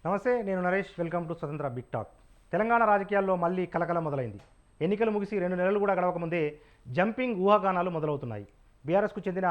నమస్తే, నేను Naresh. Welcome to స్వతంత్ర బిగ్ టాక్. తెలంగాణ రాజకీయాల్లో మళ్ళీ కలకల మొదలైంది. ఎన్నికలు ముగిసి 2 నెలలు కూడా గడవకముందే జంపింగ్ ఊహాగానాలు మొదలవుతున్నాయి. బీఆర్ఎస్కు చెందిన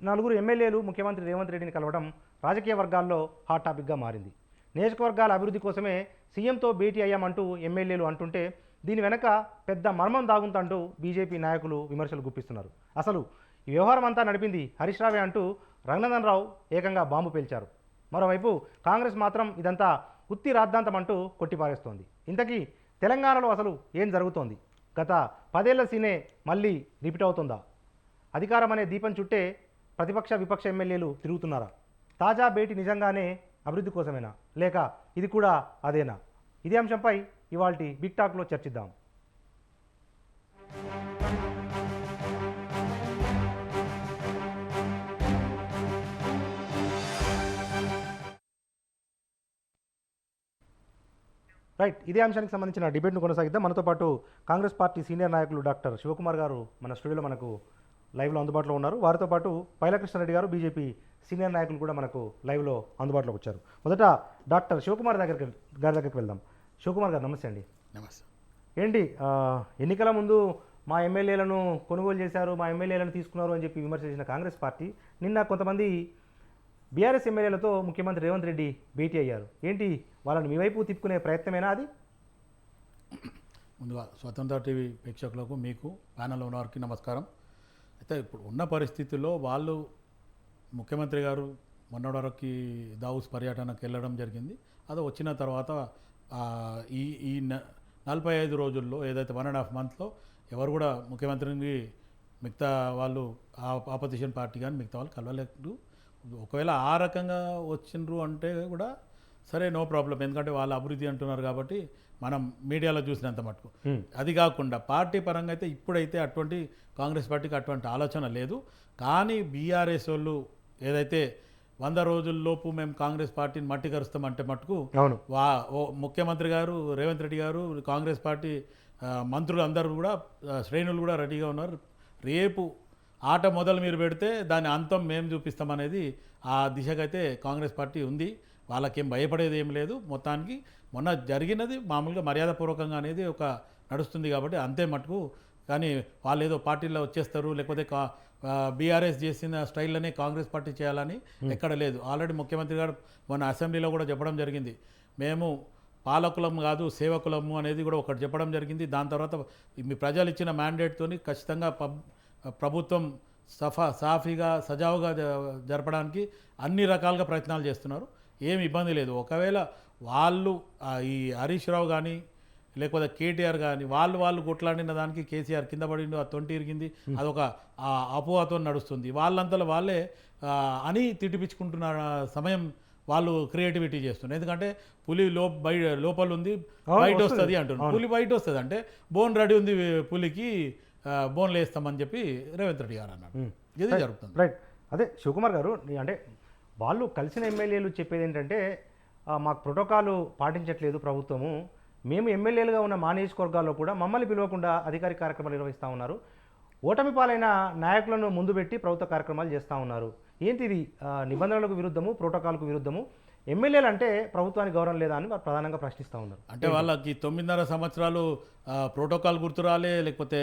4 ఎమ్మెల్యేలు ముఖ్యమంత్రి రేవంత్ రెడ్డిని కలవడం రాజకీయ వర్గాల్లో హాట్ టాపిక్గా మారింది. నియోజకవర్గాల అభివృద్ధి కోసమే సీఎంతో భేటీ అయ్యామంటూ ఎమ్మెల్యేలు అంటుంటే దీని వెనక పెద్ద మర్మం దాగుందంటూ బీజేపీ నాయకులు విమర్శలు గుప్పిస్తున్నారు. అసలు ఈ వ్యవహారం అంతా నడిపింది హరీష్ రావే అంటూ రఘునందన్ రావు ఏకంగా బాంబు పేల్చారు. మరోవైపు కాంగ్రెస్ మాత్రం ఇదంతా ఉత్తి రాద్ధాంతం అంటూ కొట్టిపారేస్తోంది. ఇంతకీ తెలంగాణలో అసలు ఏం జరుగుతోంది? గత 10 ఏళ్ల సీనే మళ్ళీ రిపీట్ అవుతుందా? అధికారం అనే దీపం చుట్టే ప్రతిపక్ష విపక్ష ఎమ్మెల్యేలు తిరుగుతున్నారా? తాజా భేటీ నిజంగానే అభివృద్ధి కోసమేనా, లేక ఇది కూడా అదేనా? ఇదే అంశంపై ఇవాల్టి బిగ్ టాక్లో చర్చిద్దాం. రైట్, ఇదే అంశానికి సంబంధించిన డిబేట్ను కొనసాగిద్దాం. మనతో పాటు కాంగ్రెస్ పార్టీ సీనియర్ నాయకులు డాక్టర్ శివకుమార్ గారు మన స్టూడియోలో మనకు లైవ్లో అందుబాటులో ఉన్నారు. వారితో పాటు పైలకృష్ణారెడ్డి గారు బీజేపీ సీనియర్ నాయకులు కూడా మనకు లైవ్లో అందుబాటులోకి వచ్చారు. మొదట డాక్టర్ శివకుమార్ దగ్గరికి వెళ్దాం. శివకుమార్ గారు నమస్తే అండి. నమస్తే. ఏంటి ఎన్నికల ముందు మా ఎమ్మెల్యేలను కొనుగోలు చేశారు, మా ఎమ్మెల్యేలను తీసుకున్నారు అని చెప్పి విమర్శ చేసిన కాంగ్రెస్ పార్టీ నిన్న కొంతమంది బీఆర్ఎస్ ఎమ్మెల్యేలతో ముఖ్యమంత్రి రేవంత్ రెడ్డి భేటీ అయ్యారు. ఏంటి వాళ్ళని మీ వైపు తిప్పుకునే ప్రయత్నమేనా అది? ముందుగా స్వతంత్ర టీవీ ప్రేక్షకులకు, మీకు ప్యానల్లో ఉన్న వారికి నమస్కారం. అయితే ఇప్పుడు ఉన్న పరిస్థితుల్లో వాళ్ళు ముఖ్యమంత్రి గారు మొన్నటి వరకు దావూస్ పర్యటనకు వెళ్ళడం జరిగింది. అది వచ్చిన తర్వాత ఈ 45 రోజుల్లో ఏదైతే 1.5 మంత్లో ఎవరు కూడా ముఖ్యమంత్రిని మిగతా వాళ్ళు ఆపోజిషన్ పార్టీ కానీ మిగతా వాళ్ళు కలవలేదు. ఒకవేళ ఆ రకంగా వచ్చిండ్రు అంటే కూడా సరే, నో ప్రాబ్లం, ఎందుకంటే వాళ్ళ అభివృద్ధి అంటున్నారు కాబట్టి మనం మీడియాలో చూసినంత మటుకు. అది కాకుండా పార్టీ పరంగా అయితే ఇప్పుడైతే అటువంటి కాంగ్రెస్ పార్టీకి అటువంటి ఆలోచన లేదు. కానీ బీఆర్ఎస్ వాళ్ళు ఏదైతే 100 రోజుల్లోపు మేము కాంగ్రెస్ పార్టీని మట్టి కరుస్తామంటే మటుకు ముఖ్యమంత్రి గారు రేవంత్ రెడ్డి గారు, కాంగ్రెస్ పార్టీ మంత్రులు అందరూ కూడా, శ్రేణులు కూడా రెడీగా ఉన్నారు. రేపు ఆట మొదలు మీరు పెడితే దాని అంతం మేము చూపిస్తామనేది ఆ దిశకైతే కాంగ్రెస్ పార్టీ ఉంది. వాళ్ళకేం భయపడేది ఏం లేదు. మొత్తానికి మొన్న జరిగినది మామూలుగా మర్యాదపూర్వకంగా అనేది ఒక నడుస్తుంది కాబట్టి అంతే మటుకు. కానీ వాళ్ళు ఏదో పార్టీలో వచ్చేస్తారు, లేకపోతే బీఆర్ఎస్ చేసిన స్టైల్లోనే కాంగ్రెస్ పార్టీ చేయాలని ఎక్కడ లేదు. ఆల్రెడీ ముఖ్యమంత్రి గారు మొన్న అసెంబ్లీలో కూడా చెప్పడం జరిగింది, మేము పాలకులం కాదు సేవకులము అనేది కూడా ఒకటి చెప్పడం జరిగింది. దాని తర్వాత మీ ప్రజలు ఇచ్చిన మ్యాండేట్తోని ఖచ్చితంగా ప్రభుత్వం సాఫీగా సజావుగా జరపడానికి అన్ని రకాలుగా ప్రయత్నాలు చేస్తున్నారు. ఏమి ఇబ్బంది లేదు. ఒకవేళ వాళ్ళు ఈ హరీష్ రావు కానీ లేకపోతే కేటీఆర్ కానీ వాళ్ళు కొట్లాడిన దానికి కేసీఆర్ కింద పడిండు, ఆ తొంటి ఇరిగింది, అదొక అపోహతో నడుస్తుంది. వాళ్ళంతలో వాళ్ళే అని తిట్టిపించుకుంటున్న సమయం వాళ్ళు క్రియేటివిటీ చేస్తున్నారు. ఎందుకంటే పులి లోపల ఉంది, బయట వస్తుంది అంటున్నారు. పులి బయట వస్తుంది అంటే బోన్ రెడీ ఉంది పులికి, బోన్లు వేస్తామని చెప్పి రేవంత్ రెడ్డి గారు అన్నాడు. ఇది జరుగుతుంది. రైట్, అదే శివకుమార్ గారు, అంటే వాళ్ళు కలిసిన ఎమ్మెల్యేలు చెప్పేది ఏంటంటే మాకు ప్రోటోకాల్ పాటించట్లేదు ప్రభుత్వము, మేము ఎమ్మెల్యేలుగా ఉన్న మా నియోజకవర్గాల్లో కూడా మమ్మల్ని పిలవకుండా అధికారిక కార్యక్రమాలు నిర్వహిస్తూ ఉన్నారు, ఓటమి పాలైన నాయకులను ముందు పెట్టి ప్రభుత్వ కార్యక్రమాలు చేస్తూ ఉన్నారు. ఏంటి ఇది? నిబంధనలకు విరుద్ధము, ప్రోటోకాల్కు విరుద్ధము. ఎమ్మెల్యేలు అంటే ప్రభుత్వానికి గౌరవం లేదా అని వారు ప్రధానంగా ప్రశ్నిస్తూ ఉన్నారు. అంటే వాళ్ళకి 9.5 సంవత్సరాలు ప్రోటోకాల్ గుర్తురాలే, లేకపోతే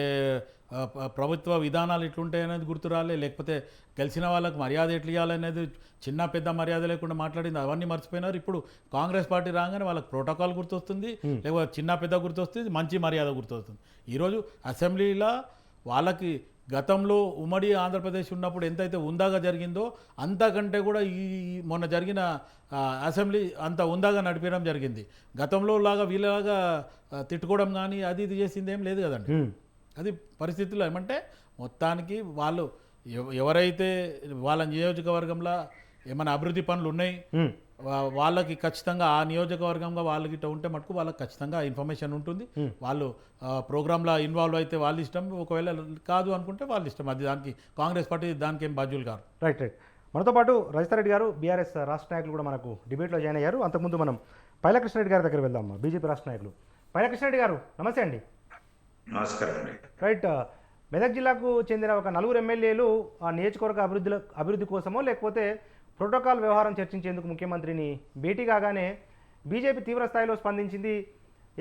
ప్రభుత్వ విధానాలు ఎట్లుంటాయనేది గుర్తురాలే, లేకపోతే గెలిచిన వాళ్ళకి మర్యాద ఎట్లు ఇవ్వాలనేది చిన్న పెద్ద మర్యాద లేకుండా మాట్లాడింది, అవన్నీ మర్చిపోయినారు. ఇప్పుడు కాంగ్రెస్ పార్టీ రాగానే వాళ్ళకి ప్రోటోకాల్ గుర్తొస్తుంది, లేకపోతే చిన్న పెద్ద గుర్తొస్తుంది, మంచి మర్యాద గుర్తొస్తుంది. ఈరోజు అసెంబ్లీలో వాళ్ళకి గతంలో ఉమ్మడి ఆంధ్రప్రదేశ్ ఉన్నప్పుడు ఎంతైతే ఉందాగా జరిగిందో అంతకంటే కూడా ఈ మొన్న జరిగిన అసెంబ్లీ అంత ఉందాగా నడిపేయడం జరిగింది. గతంలో లాగా వీళ్ళలాగా తిట్టుకోవడం కానీ అది ఇది చేసింది ఏం లేదు కదండి. అది పరిస్థితుల్లో ఏమంటే మొత్తానికి వాళ్ళు ఎవరైతే వాళ్ళ నియోజకవర్గంలో ఏమైనా అభివృద్ధి పనులు ఉన్నాయి వాళ్ళకి ఖచ్చితంగా ఆ నియోజకవర్గంగా వాళ్ళకి ఇట్లా ఉంటే మటుకు వాళ్ళకి ఖచ్చితంగా ఇన్ఫర్మేషన్ ఉంటుంది. వాళ్ళు ప్రోగ్రాంలో ఇన్వాల్వ్ అయితే వాళ్ళ ఇష్టం, ఒకవేళ కాదు అనుకుంటే వాళ్ళ ఇష్టం. అది దానికి కాంగ్రెస్ పార్టీ దానికి ఏం బాధ్యులు కాదు. రైట్. మనతో పాటు రజితారెడ్డి గారు బీఆర్ఎస్ రాష్ట్ర నాయకులు కూడా మనకు డిబేట్లో జాయిన్ అయ్యారు. అంతకుముందు మనం పైలకృష్ణారెడ్డి గారి దగ్గర వెళ్దాం, బీజేపీ రాష్ట్ర నాయకులు. పైలకృష్ణారెడ్డి గారు నమస్తే అండి. నమస్కారం అండి. రైట్, మెదక్ జిల్లాకు చెందిన ఒక 4 ఎమ్మెల్యేలు ఆ నియోజకవర్గ అభివృద్ధి కోసమో లేకపోతే ప్రోటోకాల్ వ్యవహారం చర్చించేందుకు ముఖ్యమంత్రిని భేటీ కాగానే బీజేపీ తీవ్ర స్థాయిలో స్పందించింది.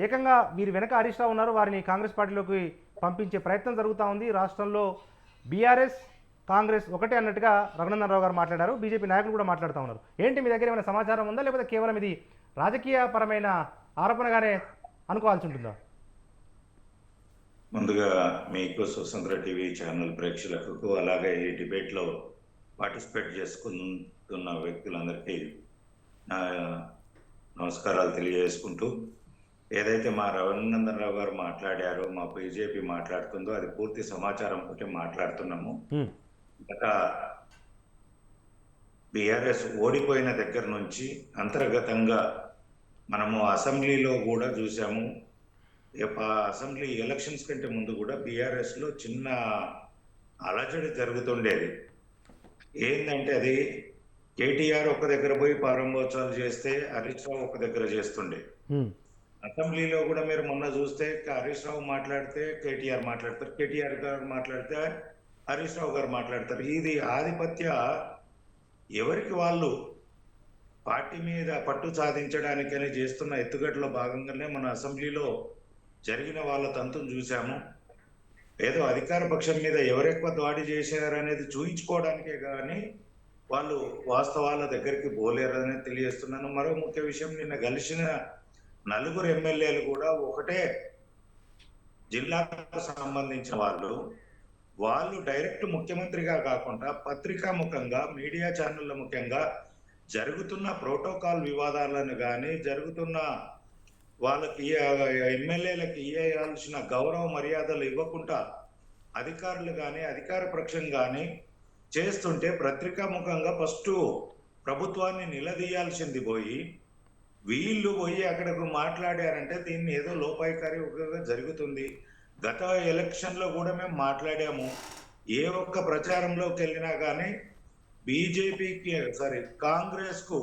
ఏకంగా వీరి వెనక హరీష్ రావు ఉన్నారు, వారిని కాంగ్రెస్ పార్టీలోకి పంపించే ప్రయత్నం జరుగుతూ ఉంది. రాష్ట్రంలో బీఆర్ఎస్ కాంగ్రెస్ ఒకటే అన్నట్టుగా రఘునందన్ రావు గారు మాట్లాడారు. బీజేపీ నాయకులు కూడా మాట్లాడుతూ ఉన్నారు. ఏంటి మీ దగ్గర ఏమైనా సమాచారం ఉందా, లేకపోతే కేవలం ఇది రాజకీయపరమైన ఆరోపణగానే అనుకోవాల్సి ఉంటుందా? ముందుగా మీకు స్వతంత్ర టీవీ ఛానల్ ప్రేక్షకులకు అలాగే ఈ డిబేట్లో పార్టిసిపేట్ చేసుకుంటున్న వ్యక్తులందరికీ నా నమస్కారాలు తెలియజేసుకుంటూ, ఏదైతే మా రఘునందన్ రావు గారు మాట్లాడారో, మా బీజేపీ మాట్లాడుతుందో అది పూర్తి సమాచారం ఒకటి మాట్లాడుతున్నాము. గత బీఆర్ఎస్ ఓడిపోయిన దగ్గర నుంచి అంతర్గతంగా మనము అసెంబ్లీలో కూడా చూసాము. అసెంబ్లీ ఎలక్షన్స్ కంటే ముందు కూడా బీఆర్ఎస్లో చిన్న అలజడి జరుగుతుండేది. ఏంటంటే అది కేటీఆర్ ఒక దగ్గర పోయి ప్రారంభోత్సవాలు చేస్తే హరీష్ రావు ఒక దగ్గర చేస్తుండే. అసెంబ్లీలో కూడా మీరు మొన్న చూస్తే హరీష్ రావు మాట్లాడితే కేటీఆర్ మాట్లాడతారు, కేటీఆర్ గారు మాట్లాడితే హరీష్ రావు గారు మాట్లాడతారు. ఇది ఆధిపత్య ఎవరికి వాళ్ళు పార్టీ మీద పట్టు సాధించడానికని చేస్తున్న ఎత్తుగడలో భాగంగానే మన అసెంబ్లీలో జరిగిన వాళ్ళ తంతును చూసాము. ఏదో అధికార పక్షం మీద ఎవరెక్కువ దాడి చేశారనేది చూయించుకోవడానికే కానీ వాళ్ళు వాస్తవాల దగ్గరికి పోలేరని తెలియజేస్తున్నాను. మరో ముఖ్య విషయం, నిన్న కలిసిన 4 ఎమ్మెల్యేలు కూడా ఒకటే జిల్లాకు సంబంధించిన వాళ్ళు డైరెక్ట్ ముఖ్యమంత్రిగా కాకుండా పత్రికా ముఖంగా, మీడియా ఛానళ్ల ముఖ్యంగా జరుగుతున్న ప్రోటోకాల్ వివాదాలను కానీ, జరుగుతున్న వాళ్ళకి ఎమ్మెల్యేలకు ఇవ్వాల్సిన గౌరవ మర్యాదలు ఇవ్వకుండా అధికారులు కానీ, అధికార పక్షం కానీ చేస్తుంటే పత్రికా ముఖంగా ఫస్ట్ ప్రభుత్వాన్ని నిలదీయాల్సింది పోయి వీళ్ళు పోయి అక్కడకు మాట్లాడారంటే దీన్ని ఏదో లోపాయికారిగా జరుగుతుంది. గత ఎలక్షన్లో కూడా మేము మాట్లాడాము. ఏ ఒక్క ప్రచారంలోకి వెళ్ళినా కానీ కాంగ్రెస్కు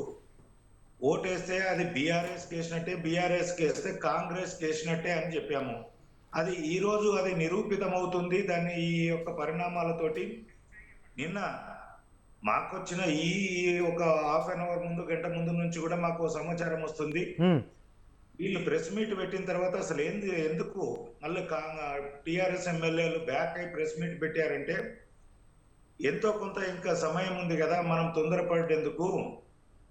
ఓటేస్తే అది బీఆర్ఎస్ కేసినట్టే, బీఆర్ఎస్ కేస్తే కాంగ్రెస్ కేసినట్టే అని చెప్పాము. అది ఈరోజు అది నిరూపితమవుతుంది. దాన్ని ఈ యొక్క పరిణామాలతోటి నిన్న మాకొచ్చిన ఈ ఒక హాఫ్ అన్ అవర్ ముందు, గంట ముందు నుంచి కూడా మాకు సమాచారం వస్తుంది. వీళ్ళు ప్రెస్ మీట్ పెట్టిన తర్వాత అసలు ఎందుకు మళ్ళీ టిఆర్ఎస్ ఎమ్మెల్యేలు బ్యాక్ అయి ప్రెస్ మీట్ పెట్టారంటే, ఎంతో కొంత ఇంకా సమయం ఉంది కదా, మనం తొందరపడేందుకు,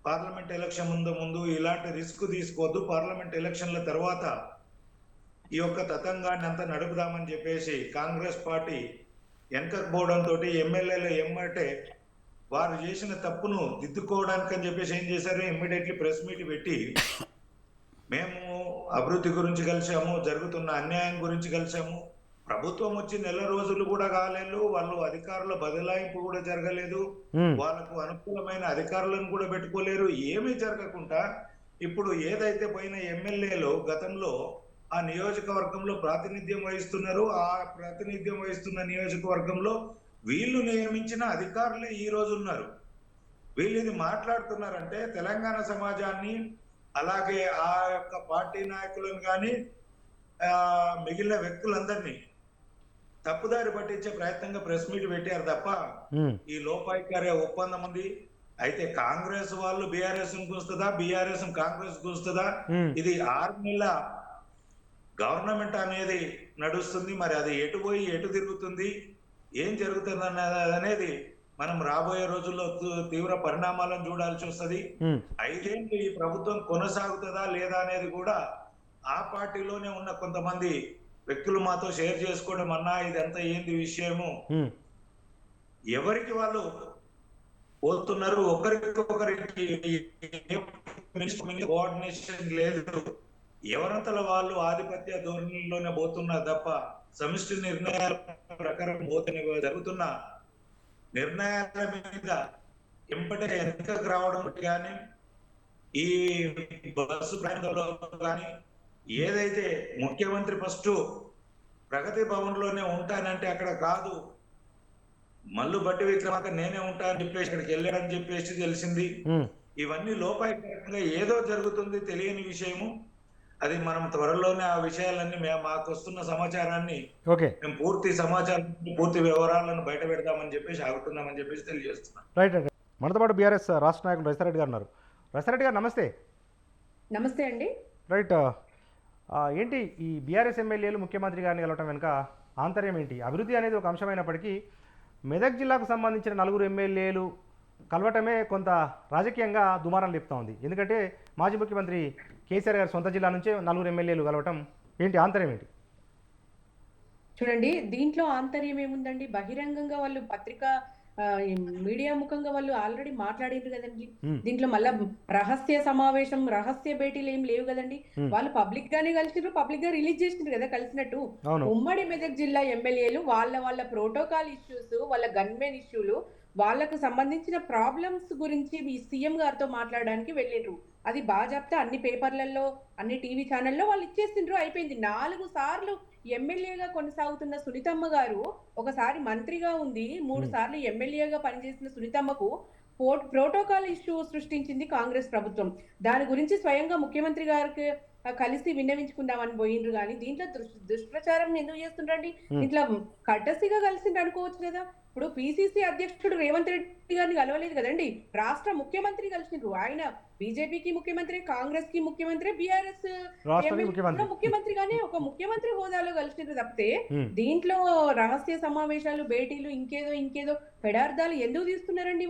పార్లమెంట్ ఎలక్షన్ ముందు ఇలాంటి రిస్క్ తీసుకోవద్దు, పార్లమెంట్ ఎలక్షన్ల తర్వాత ఈ యొక్క తతంగాన్ని అంతా నడుపుదామని చెప్పేసి కాంగ్రెస్ పార్టీ వెనకపోవడంతో ఎమ్మెల్యేలు ఎమ్మటే వారు చేసిన తప్పును దిద్దుకోవడానికి అని చెప్పేసి ఏం చేశారు, ఇమ్మీడియట్లీ ప్రెస్ మీట్ పెట్టి మేము అభివృద్ధి గురించి కలిసాము, జరుగుతున్న అన్యాయం గురించి కలిసాము, ప్రభుత్వం వచ్చి నెల రోజులు కూడా కాలేదు, వాళ్ళు అధికారుల బదలాయింపు కూడా జరగలేదు, వాళ్ళకు అనుకూలమైన అధికారులను కూడా పెట్టుకోలేరు, ఏమీ జరగకుండా ఇప్పుడు ఏదైతే పోయిన ఎమ్మెల్యేలు గతంలో ఆ నియోజకవర్గంలో ప్రాతినిధ్యం వహిస్తున్నారు, ఆ ప్రాతినిధ్యం వహిస్తున్న నియోజకవర్గంలో వీళ్ళు నియమించిన అధికారులే ఈ రోజు ఉన్నారు. వీళ్ళు ఇది మాట్లాడుతున్నారంటే తెలంగాణ సమాజాన్ని, అలాగే ఆ యొక్క పార్టీ నాయకులను కానీ మిగిలిన వ్యక్తులందరినీ తప్పుదారి పట్టించే ప్రయత్నంగా ప్రెస్ మీట్ పెట్టారు తప్ప ఈ లోపాయికార్య ఒప్పందం ఉంది. అయితే కాంగ్రెస్ వాళ్ళు బీఆర్ఎస్ గుంస్తుందా, బీఆర్ఎస్ కాంగ్రెస్ గుంస్తుందా, ఇది 6 నెలల గవర్నమెంట్ అనేది నడుస్తుంది. మరి అది ఎటు పోయి ఎటు తిరుగుతుంది, ఏం జరుగుతుంది అనేది మనం రాబోయే రోజుల్లో తీవ్ర పరిణామాలను చూడాల్సి వస్తుంది. 5 ఏళ్ళు ఈ ప్రభుత్వం కొనసాగుతుందా లేదా అనేది కూడా ఆ పార్టీలోనే ఉన్న కొంతమంది వ్యక్తులు మాతో షేర్ చేసుకోవడం, అన్నా ఇదంతా ఏంది విషయము, ఎవరికి వాళ్ళు పోతున్నారు, ఒకరికి కోఆర్డినేషన్ లేదు, ఎవరంతల వాళ్ళు ఆధిపత్య ధోరణిలోనే పోతున్నారు తప్ప సమిష్టి నిర్ణయాల ప్రకారం పోతనే జరుగుతున్న నిర్ణయాల మీద ఎంపటే వెనకకు రావడం కానీ, ఈ బస్సు ప్రయాణంలో కానీ, ఏదైతే ముఖ్యమంత్రి ఫస్ట్ ప్రగతి భవన్ లోనే ఉంటానంటే అక్కడ కాదు, మల్లు బట్టి విక్రమార్క నేనే ఉంటానని చెప్పేసి అక్కడికి వెళ్ళాడని చెప్పేసి తెలిసింది. ఇవన్నీ లోపాయికారంగా ఏదో జరుగుతుంది, తెలియని విషయము. అది మనం త్వరలోనే ఆ విషయాలన్నీ మాకు వస్తున్న సమాచారాన్ని మేము పూర్తి సమాచారం, పూర్తి వివరాలను బయట పెడతామని చెప్పేసి ఆగుతున్నామని చెప్పేసి తెలియజేస్తున్నాం. Right right. మనతో పాటు బీఆర్ఎస్ రాష్ట్ర నాయకులు రవిసారెడ్డి గారు ఉన్నారు. రవిసారెడ్డి గారు నమస్తే. నమస్తే అండి. రైట్. ఏంటి ఈ బీఆర్ఎస్ ఎమ్మెల్యేలు ముఖ్యమంత్రి గారిని కలవటం వెనుక ఆంతర్యం ఏంటి? అభివృద్ధి అనేది ఒక అంశమైనప్పటికీ మెదక్ జిల్లాకు సంబంధించిన 4 ఎమ్మెల్యేలు కలవటమే కొంత రాజకీయంగా దుమారం లేపుతా ఉంది. ఎందుకంటే మాజీ ముఖ్యమంత్రి కేసీఆర్ గారి సొంత జిల్లా నుంచే 4 ఎమ్మెల్యేలు కలవటం ఏంటి ఆంతర్యం ఏంటి? చూడండి, దీంట్లో ఆంతర్యం ఏముందండి? బహిరంగంగా వాళ్ళు ఈ మీడియా ముఖంగా వాళ్ళు ఆల్రెడీ మాట్లాడిండ్రు కదండి. మ్మ్. దీంట్లో మళ్ళా రహస్య సమావేశం, రహస్య భేటీలు ఏం లేవు కదండి. మ్మ్. వాళ్ళు పబ్లిక్ గానే కలిసిండ్రు, పబ్లిక్ గా రిలీజ్ చేసిండ్రు కదా కలిసినట్టు. అవును. ఉమ్మడి మెదక్ జిల్లా ఎమ్మెల్యేలు వాళ్ళ ప్రోటోకాల్ ఇష్యూస్, వాళ్ళ గన్మెన్ ఇష్యూలు, వాళ్ళకు సంబంధించిన ప్రాబ్లమ్స్ గురించి మీ సీఎం గారితో మాట్లాడడానికి వెళ్ళిండ్రు. అది బాజాప్తా అన్ని పేపర్లలో, అన్ని టీవీ ఛానల్లో వాళ్ళు ఇచ్చేసిండ్రు, అయిపోయింది. 4 సార్లు ఎమ్మెల్యేగా కొనసాగుతున్న సునీతమ్మ గారు ఒకసారి మంత్రిగా ఉంది, 3 సార్లు ఎమ్మెల్యేగా పనిచేసిన సునీతమ్మకు ప్రోటోకాల్ ఇష్యూ సృష్టించింది కాంగ్రెస్ ప్రభుత్వం. దాని గురించి స్వయంగా ముఖ్యమంత్రి గారికి కలిసి విన్నవించుకుందామని పోయిండ్రు. కానీ దీంట్లో దుష్ప్రచారం ఎందుకు చేస్తుండ్రండి? దీంట్లో కట్టసిగా కలిసిండ్రు అనుకోవచ్చు కదా. ఇప్పుడు పిసిసి అధ్యక్షుడు రేవంత్ రెడ్డి గారిని కలవలేదు కదండి, రాష్ట్ర ముఖ్యమంత్రి కలిసిండ్రు. ఆయన బీజేపీకి ముఖ్యమంత్రి, కాంగ్రెస్ కి ముఖ్యమంత్రి, బీఆర్ఎస్ ముఖ్యమంత్రిగానే ఒక ముఖ్యమంత్రి హోదాలో కలిసిండ్రు తప్పితే దీంట్లో రహస్య సమావేశాలు, భేటీలు, ఇంకేదో పెడార్థాలు ఎందుకు తీస్తున్నారండి?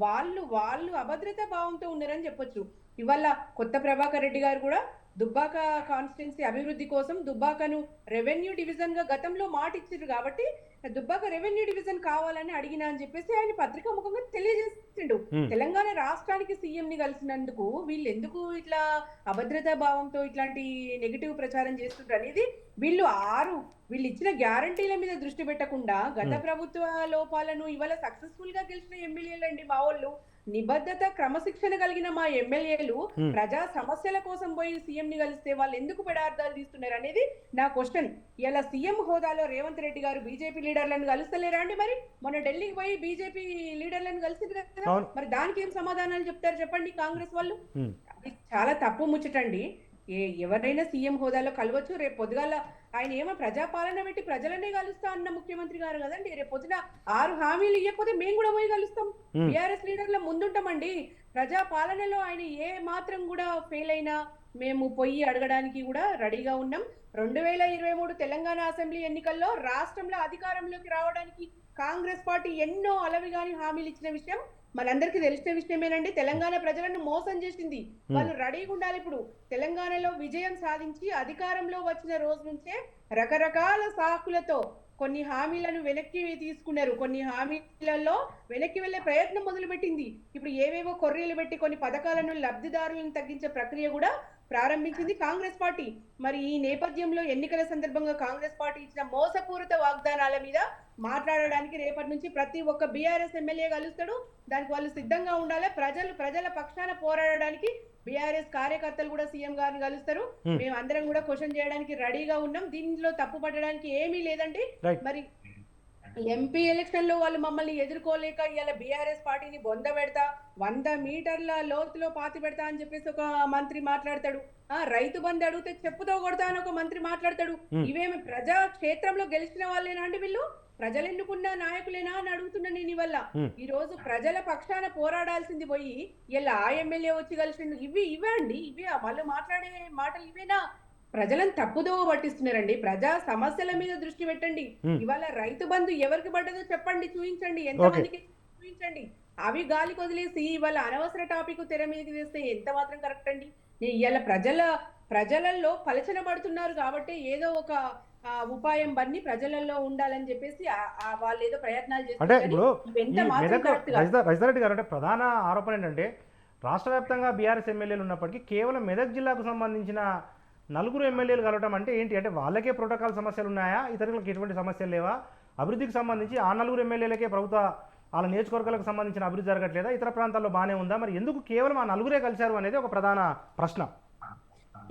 వాళ్ళు అభద్రతా భావంతో ఉన్నారని చెప్పొచ్చు. ఇవాళ కొత్త ప్రభాకర్ రెడ్డి గారు కూడా దుబ్బాక కాన్స్టిట్యున్సీ అభివృద్ధి కోసం దుబ్బాకను రెవెన్యూ డివిజన్ గా గతంలో మాట ఇచ్చారు కాబట్టి దుబ్బాక రెవెన్యూ డివిజన్ కావాలని అడిగినా అని చెప్పేసి ఆయన పత్రికా ముఖంగా తెలియజేసిండు. తెలంగాణ రాష్ట్రానికి సీఎం ని కలిసినందుకు వీళ్ళు ఎందుకు ఇట్లా అభద్రతా భావంతో ఇట్లాంటి నెగిటివ్ ప్రచారం చేస్తుంటారు అనేది వీళ్ళు ఇచ్చిన గ్యారంటీల మీద దృష్టి పెట్టకుండా గత ప్రభుత్వ లోపాలను ఇవాళ సక్సెస్ఫుల్ గా గెలిచిన ఎమ్మెల్యేలండి మా వాళ్ళు. నిబద్ధత, క్రమశిక్షణ కలిగిన మా ఎమ్మెల్యేలు ప్రజా సమస్యల కోసం పోయి సీఎం ని కలిస్తే వాళ్ళు ఎందుకు పెడార్థాలు తీస్తున్నారు అనేది నా క్వశ్చన్. ఇలా సీఎం హోదాలో రేవంత్ రెడ్డి గారు బీజేపీ లీడర్లను కలుస్తలేరా అండి? మరి మొన్న ఢిల్లీకి పోయి బీజేపీ లీడర్లను కలిసింది కదా, మరి దానికి ఏం సమాధానాలు చెప్తారు చెప్పండి కాంగ్రెస్ వాళ్ళు? అది చాలా తప్పు ముచ్చటండి. ఎవరైనా సీఎం హోదాలో కలవచ్చు. రేపు పొద్దుగాల ఆయన ఏమో ప్రజాపాలన పెట్టి ప్రజలనే కలుస్తా అన్న ముఖ్యమంత్రి గారు కదండి. రేపు పొద్దున 6 హామీలు ఇవ్వకపోతే మేము కూడా పోయి కలుస్తాం, బీఆర్ఎస్ లీడర్ల ముందుంటామండి. ప్రజాపాలనలో ఆయన ఏ మాత్రం కూడా ఫెయిల్ అయినా మేము పోయి అడగడానికి కూడా రెడీగా ఉన్నాం. 2023 తెలంగాణ అసెంబ్లీ ఎన్నికల్లో రాష్ట్రంలో అధికారంలోకి రావడానికి కాంగ్రెస్ పార్టీ ఎన్నో అలవిగాని హామీలు ఇచ్చిన విషయం మనందరికీ తెలిసిన విషయమేనండి. తెలంగాణ ప్రజలను మోసం చేసింది. వాళ్ళు రెడీగా ఉండాలి. ఇప్పుడు తెలంగాణలో విజయం సాధించి అధికారంలో వచ్చిన రోజు నుంచే రకరకాల సాకులతో కొన్ని హామీలను వెనక్కి తీసుకున్నారు. కొన్ని హామీలలో వెనక్కి వెళ్లే ప్రయత్నం మొదలుపెట్టింది. ఇప్పుడు ఏవేవో కొర్రీలు పెట్టి కొన్ని పథకాలను లబ్ధిదారులను తగ్గించే ప్రక్రియ కూడా ప్రారంభించింది కాంగ్రెస్ పార్టీ. మరి ఈ నేపథ్యంలో ఎన్నికల సందర్భంగా కాంగ్రెస్ పార్టీ ఇచ్చిన మోసపూరిత వాగ్దానాల మీద మాట్లాడడానికి రేపటి నుంచి ప్రతి ఒక్క బీఆర్ఎస్ ఎమ్మెల్యే కలుస్తాడు. దానికి వాళ్ళు సిద్ధంగా ఉండాలి. ప్రజల పక్షాన పోరాడడానికి బీఆర్ఎస్ కార్యకర్తలు కూడా సీఎం గారిని కలుస్తారు. మేము అందరం కూడా క్వశ్చన్ చేయడానికి రెడీగా ఉన్నాం. దీనిలో తప్పు పట్టడానికి ఏమీ లేదండి. మరి ఎంపీ ఎలక్షన్ లో వాళ్ళు మమ్మల్ని ఎదుర్కోలేక ఇవాళ బీఆర్ఎస్ పార్టీని బొంద పెడతా, 100 మీటర్ల లోతులో పాతి పెడతా అని చెప్పేసి ఒక మంత్రి మాట్లాడతాడు. రైతు బంధు అడిగితే చెప్పుతో కొడతా అని ఒక మంత్రి మాట్లాడతాడు. ఇవేమి ప్రజా క్షేత్రంలో గెలిచిన వాళ్ళేనా అండి? వీళ్ళు ప్రజలు ఎన్నుకున్న నాయకులేనా అని అడుగుతున్నా నేను. ఇవల్ల ఈ రోజు ప్రజల పక్షాన పోరాడాల్సింది పోయి ఇలా ఆ ఎమ్మెల్యే వచ్చి కలిసిండు. ఇవే అండి, ఇవే వాళ్ళు మాట్లాడే మాటలు ఇవేనా? ప్రజలను తప్పుదో పట్టిస్తున్నారండి. ప్రజా సమస్యల మీద దృష్టి పెట్టండి. ఇవాళ రైతు బంధు ఎవరికి పడ్డదో చెప్పండి, చూపించండి, ఎంతమందికి చూపించండి. అవి గాలికి వదిలేసి ఇవాళ అనవసర టాపిక్ తెర మీదకి తెస్తే ఎంత మాత్రం కరెక్ట్ అండి? ఇవాళ ప్రజలలో పలచన పడుతున్నారు కాబట్టి ఏదో ఒక ఉపాయం బన్ని ప్రజలలో ఉండాలని చెప్పేసి వాళ్ళు ఏదో ప్రయత్నాలు చేస్తారు. రైతారెడ్డి గారు అంటే ప్రధాన ఆరోపణ ఏంటంటే రాష్ట్ర వ్యాప్తంగా బీఆర్ఎస్ ఎమ్మెల్యేలు ఉన్నప్పటికీ కేవలం మెదక్ జిల్లాకు సంబంధించిన 4 ఎమ్మెల్యేలు కలవటం అంటే ఏంటి? అంటే వాళ్ళకే ప్రోటోకాల్ సమస్యలు ఉన్నాయా? ఇతరులకు ఎటువంటి సమస్యలు లేవా? అభివృద్ధికి సంబంధించి ఆ 4 ఎమ్మెల్యేలకే వాళ్ళ నియోజకవర్గాలకు సంబంధించిన అభివృద్ధి జరగట్లేదా? ఇతర ప్రాంతాల్లో బాగానే ఉందా? మరి ఎందుకు కేవలం ఆ 4 కలిశారు అనేది ఒక ప్రధాన ప్రశ్న.